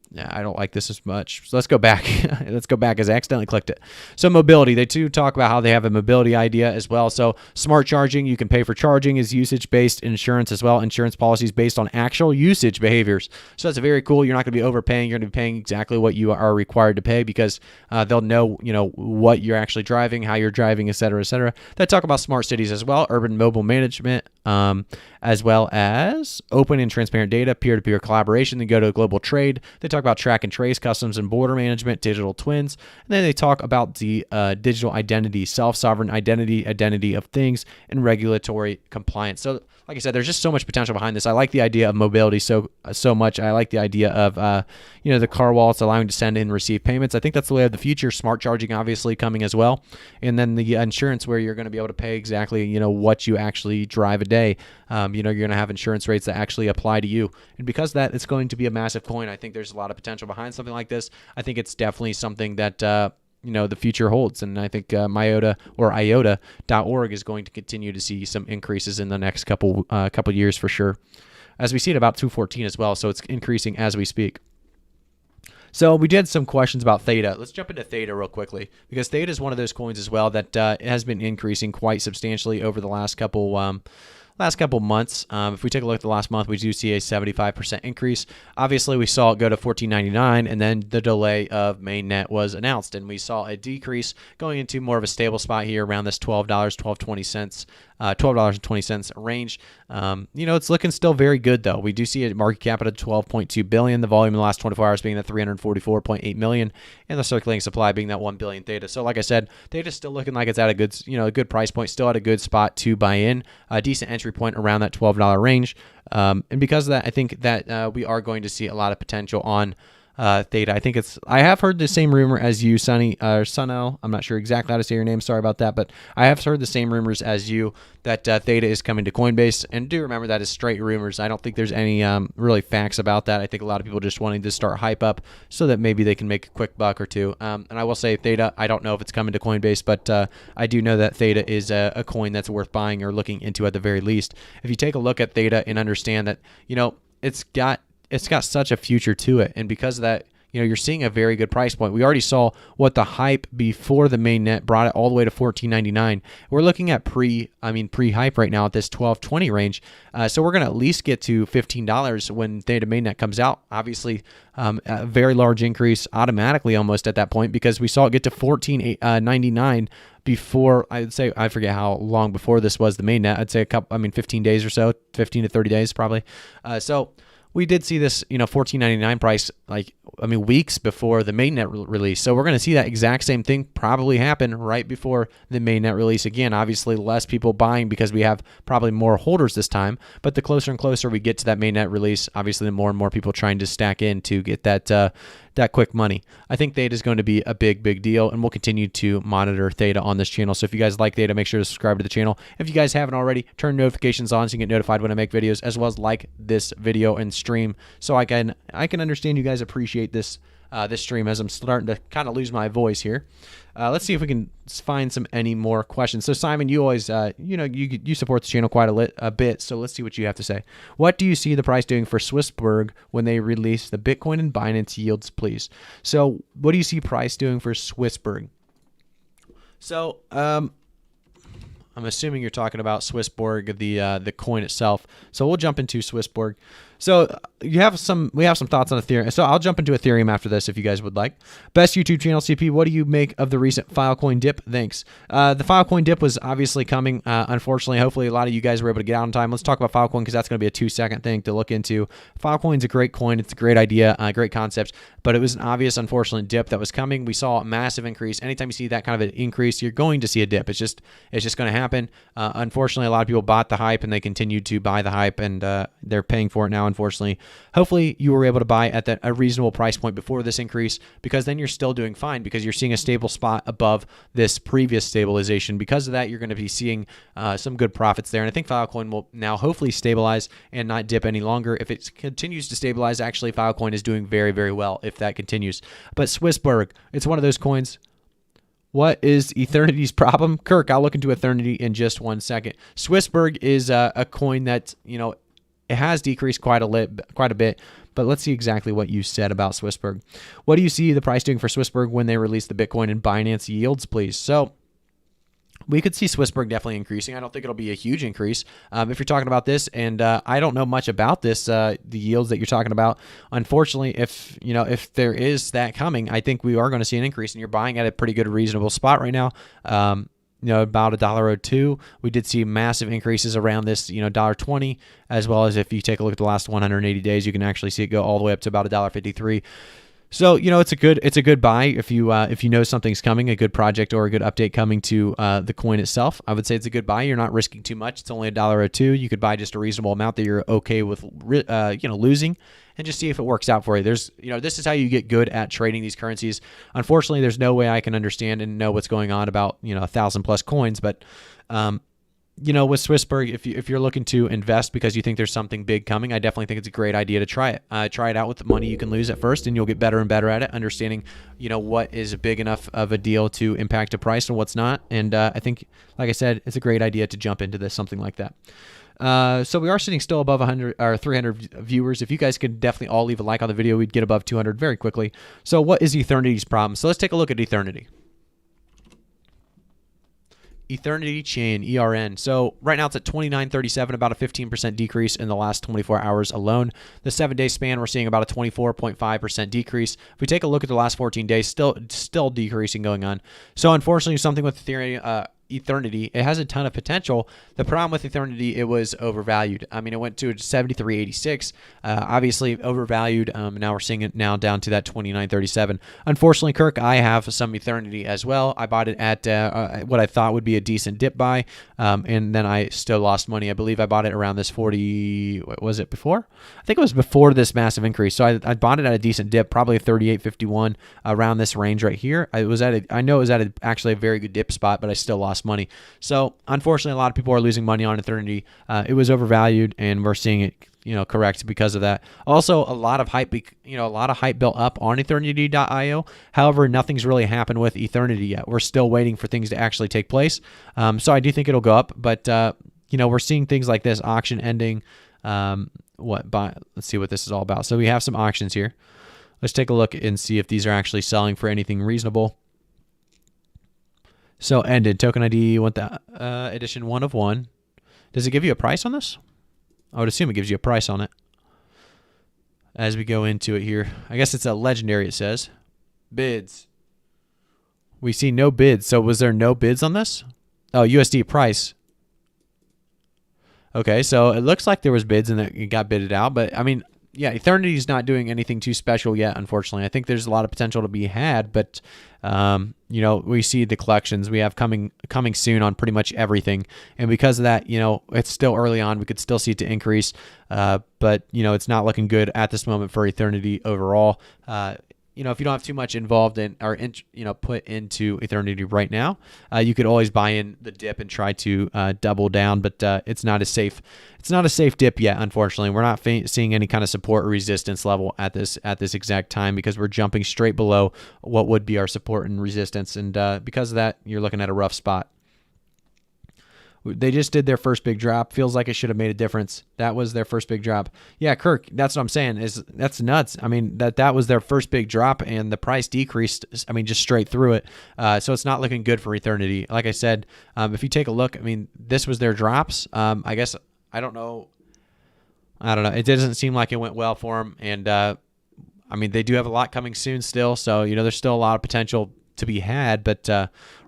yeah, I don't like this as much. So let's go back. Let's go back as I accidentally clicked it. So mobility, they do talk about how they have a mobility idea as well. So smart charging, you can pay for charging, is usage-based insurance as well. Insurance policies based on actual usage behaviors. So that's very cool. You're not going to be overpaying. You're going to be paying exactly what you are required to pay because they'll know, what you're actually driving, how you're driving, et cetera, et cetera. They talk about smart cities as well, urban mobile management, as well as open and transparent data, peer-to-peer collaboration. They go to global trade. They talk about track and trace, customs and border management, digital twins. And then they talk about the digital identity, self-sovereign identity of things, and regulatory compliance. So like I said, there's just so much potential behind this. I like the idea of mobility so much. I like the idea of the car wallets allowing to send and receive payments. I think that's the way of the future. Smart charging obviously coming as well, and then the insurance where you're going to be able to pay exactly what you actually drive a day. You're going to have insurance rates that actually apply to you, and because of that, it's going to be a massive coin. I think there's a lot of potential behind something like this. I think it's definitely something that the future holds, and I think IOTA or IOTA.org is going to continue to see some increases in the next couple years for sure, as we see it about 214 as well. So it's increasing as we speak. So we did some questions about Theta. Let's jump into Theta real quickly, because Theta is one of those coins as well that has been increasing quite substantially over the last couple months. If we take a look at the last month, we do see a 75% increase. Obviously, we saw it go to $14.99, and then the delay of mainnet was announced, and we saw a decrease going into more of a stable spot here around this $12.20 range. It's looking still very good though. We do see a market cap at $12.2 billion. The volume in the last 24 hours being that 344.8 million, and the circulating supply being that 1 billion Theta. So like I said, Theta's still looking like it's at a good price point, still at a good spot to buy in, a decent entry point around that $12 range. And because of that, I think that we are going to see a lot of potential on Theta. I have heard the same rumor as you, Sunel. I'm not sure exactly how to say your name. Sorry about that, but I have heard the same rumors as you that Theta is coming to Coinbase. And do remember that is straight rumors. I don't think there's any really facts about that. I think a lot of people just wanting to start hype up so that maybe they can make a quick buck or two. And I will say Theta, I don't know if it's coming to Coinbase, but I do know that Theta is a coin that's worth buying or looking into at the very least. If you take a look at Theta and understand that, it's got such a future to it, and because of that, you're seeing a very good price point. We already saw what the hype before the mainnet brought it all the way to $14.99. We're looking at pre-hype right now at this $12.20 range. So we're going to at least get to $15 when Theta mainnet comes out. Obviously, a very large increase automatically almost at that point, because we saw it get to $14.99 before, I'd say, I forget how long before this was the mainnet. I'd say 15 days or so, 15 to 30 days probably. So we did see this, $14.99 price, weeks before the mainnet release. So we're going to see that exact same thing probably happen right before the mainnet release again. Obviously, less people buying because we have probably more holders this time. But the closer and closer we get to that mainnet release, obviously, the more and more people trying to stack in to get that quick money. I think Theta is going to be a big, big deal, and we'll continue to monitor Theta on this channel. So if you guys like Theta, make sure to subscribe to the channel. If you guys haven't already, turn notifications on so you can get notified when I make videos, as well as like this video and stream, so I can understand you guys appreciate this stream, as I'm starting to kind of lose my voice here. Let's see if we can find any more questions. So Simon, you always you support the channel quite a bit, so let's see what you have to say. What do you see the price doing for Swissberg when they release the Bitcoin and Binance yields, please? So what do you see price doing for Swissberg? So I'm assuming you're talking about Swissborg, the coin itself. So we'll jump into Swissborg. So we have some thoughts on Ethereum. So I'll jump into Ethereum after this if you guys would like. Best YouTube channel, CP. What do you make of the recent Filecoin dip? Thanks. The Filecoin dip was obviously coming. Unfortunately, hopefully a lot of you guys were able to get out in time. Let's talk about Filecoin, because that's going to be a 2-second thing to look into. Filecoin's a great coin. It's a great idea, great concept, but it was an obvious, unfortunate dip that was coming. We saw a massive increase. Anytime you see that kind of an increase, you're going to see a dip. It's just going to happen. Unfortunately, a lot of people bought the hype and they continued to buy the hype, and they're paying for it now, unfortunately. Hopefully you were able to buy at a reasonable price point before this increase, because then you're still doing fine, because you're seeing a stable spot above this previous stabilization. Because of that, you're going to be seeing some good profits there. And I think Filecoin will now hopefully stabilize and not dip any longer. If it continues to stabilize, actually Filecoin is doing very, very well if that continues. But Swissberg, it's one of those coins. What is Eternity's problem? Kirk, I'll look into Eternity in just 1 second. Swissberg is a coin that, it has decreased quite a bit, but let's see exactly what you said about Swissberg. What do you see the price doing for Swissberg when they release the Bitcoin and Binance yields, please? So we could see Swissberg definitely increasing. I don't think it'll be a huge increase if you're talking about this, and I don't know much about this, the yields that you're talking about. Unfortunately, if there is that coming, I think we are going to see an increase, and you're buying at a pretty good, reasonable spot right now. About $1.02. We did see massive increases around this, $1.20, as well as if you take a look at the last 180 days, you can actually see it go all the way up to about $1.53. So, it's a good buy if you know something's coming, a good project or a good update coming to the coin itself. I would say it's a good buy. You're not risking too much. It's only $1.02. You could buy just a reasonable amount that you're okay with, losing, and just see if it works out for you. This is how you get good at trading these currencies. Unfortunately, there's no way I can understand and know what's going on about 1,000+ coins, but with Swissberg, if you're looking to invest because you think there's something big coming, I definitely think it's a great idea to try it. Try it out with the money you can lose at first, and you'll get better and better at it, understanding what is big enough of a deal to impact a price and what's not. And I think, like I said, it's a great idea to jump into something like that. So we are sitting still above 100 or 300 viewers. If you guys could definitely all leave a like on the video, we'd get above 200 very quickly. So what is Eternity's problem? So let's take a look at Eternity. Eternity Chain, ERN. So right now it's at 29.37, about a 15% decrease in the last 24 hours alone. The 7-day span, we're seeing about a 24.5% decrease. If we take a look at the last 14 days, still decreasing going on. So unfortunately, something with Ethereum, Eternity, it has a ton of potential. The problem with Eternity, it was overvalued. I mean, it went to 73.86, obviously overvalued. Now we're seeing it now down to that 29.37. Unfortunately, Kirk, I have some Eternity as well. I bought it at what I thought would be a decent dip buy, and then I still lost money. I believe I bought it around this 40. What was it before? I think it was before this massive increase. So I bought it at a decent dip, probably 38.51, around this range right here. I know it was at actually a very good dip spot, but I still lost money. So unfortunately, a lot of people are losing money on Eternity. It was overvalued, and we're seeing it, correct because of that. Also, a lot of hype, built up on Eternity.io. However, nothing's really happened with Eternity yet. We're still waiting for things to actually take place. So I do think it'll go up, but we're seeing things like this auction ending. Let's see what this is all about. So we have some auctions here. Let's take a look and see if these are actually selling for anything reasonable. So ended token ID, want the edition 1 of 1. Does it give you a price on this? I would assume it gives you a price on it. As we go into it here, I guess it's a legendary. It says bids. We see no bids. So was there no bids on this? Oh, USD price. Okay, so it looks like there was bids and it got bidded out, but I mean, yeah, Eternity's not doing anything too special yet, unfortunately. I think there's a lot of potential to be had, but we see the collections we have coming soon on pretty much everything, and because of that, it's still early on. We could still see it to increase, but it's not looking good at this moment for Eternity overall. If you don't have too much involved in or put into Eternity right now, you could always buy in the dip and try to double down, but it's not a safe dip yet. Unfortunately, we're not seeing any kind of support or resistance level at this exact time because we're jumping straight below what would be our support and resistance, and because of that, you're looking at a rough spot. They just did their first big drop. Feels like it should have made a difference. That was their first big drop. Yeah, Kirk, that's what I'm saying. That's nuts. I mean, that was their first big drop, and the price decreased. I mean, just straight through it. So it's not looking good for Eternity. Like I said, if you take a look, I mean, this was their drops. I guess I don't know. It doesn't seem like it went well for them, and I mean, they do have a lot coming soon still. So there's still a lot of potential to be had, but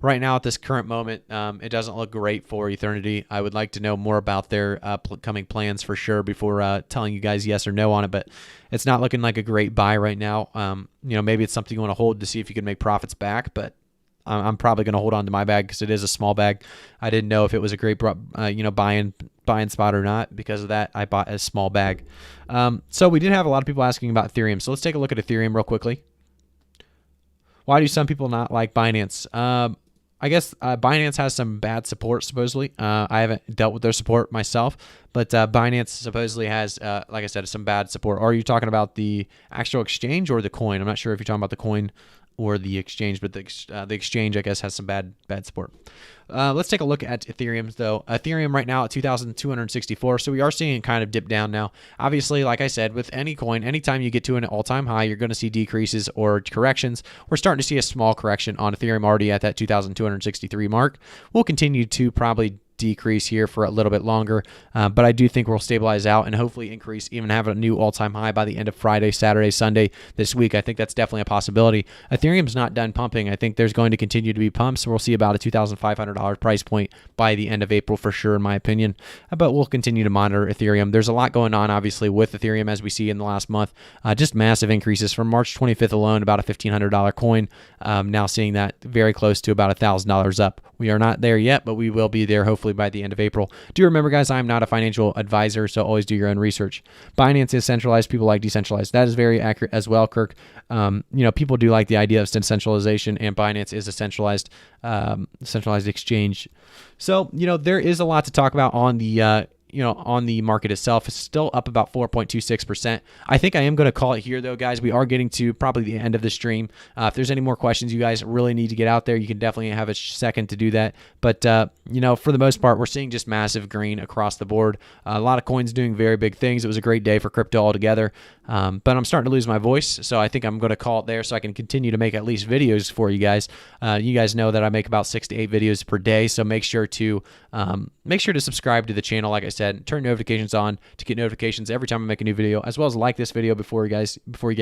right now at this current moment, it doesn't look great for Eternity. I would like to know more about their coming plans for sure before telling you guys yes or no on it, but it's not looking like a great buy right now. Maybe it's something you want to hold to see if you can make profits back, but I'm probably going to hold on to my bag because it is a small bag. I didn't know if it was a great buying spot or not. Because of that, I bought a small bag. So we did have a lot of people asking about Ethereum, so let's take a look at Ethereum real quickly. Why do some people not like Binance? I guess Binance has some bad support, supposedly. I haven't dealt with their support myself, but Binance supposedly has, like I said, some bad support. Are you talking about the actual exchange or the coin? I'm not sure if you're talking about the coin or the exchange, but the exchange, I guess, has some bad support. Let's take a look at Ethereum, though. Ethereum right now at 2,264, so we are seeing it kind of dip down now. Obviously, like I said, with any coin, anytime you get to an all-time high, you're going to see decreases or corrections. We're starting to see a small correction on Ethereum already at that 2,263 mark. We'll continue to probably decrease here for a little bit longer, but I do think we'll stabilize out and hopefully increase, even have a new all-time high by the end of Friday, Saturday, Sunday this week. I think that's definitely a possibility. Ethereum's not done pumping. I think there's going to continue to be pumps. We'll see about a $2,500 price point by the end of April for sure, in my opinion, but we'll continue to monitor Ethereum. There's a lot going on, obviously, with Ethereum as we see in the last month. Just massive increases from March 25th alone, about a $1,500 coin. Now seeing that very close to about $1,000 up. We are not there yet, but we will be there hopefully by the end of April. Do remember, guys, I'm not a financial advisor, so always do your own research. Binance is centralized. People like decentralized. That is very accurate as well, Kirk. People do like the idea of decentralization, and Binance is a centralized exchange. So, there is a lot to talk about on the on the market itself. It's still up about 4.26%. I think I am going to call it here, though, guys. We are getting to probably the end of the stream. If there's any more questions you guys really need to get out there, you can definitely have a second to do that. But, for the most part, we're seeing just massive green across the board. A lot of coins doing very big things. It was a great day for crypto altogether. But I'm starting to lose my voice, so I think I'm going to call it there so I can continue to make at least videos for you guys. You guys know that I make about 6 to 8 videos per day, so make sure to subscribe to the channel. Like I said, said, turn notifications on to get notifications every time I make a new video, as well as like this video before you guys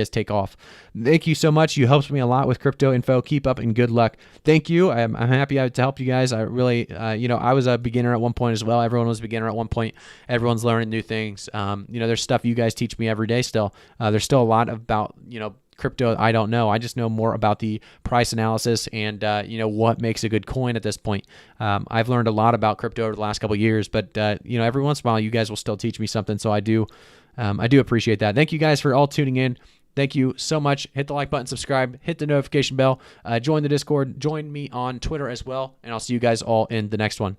take off. Thank you so much. You helped me a lot with crypto info. Keep up and good luck. Thank you. I'm happy to help you guys. I really, I was a beginner at one point as well. Everyone was a beginner at one point. Everyone's learning new things. There's stuff you guys teach me every day still. There's still a lot about, crypto I don't know. I just know more about the price analysis and what makes a good coin at this point. I've learned a lot about crypto over the last couple of years, but every once in a while you guys will still teach me something, so I do appreciate that. Thank you guys for all tuning in. Thank you so much. Hit the like button, subscribe, hit the notification bell, join the Discord, join me on Twitter as well, and I'll see you guys all in the next one.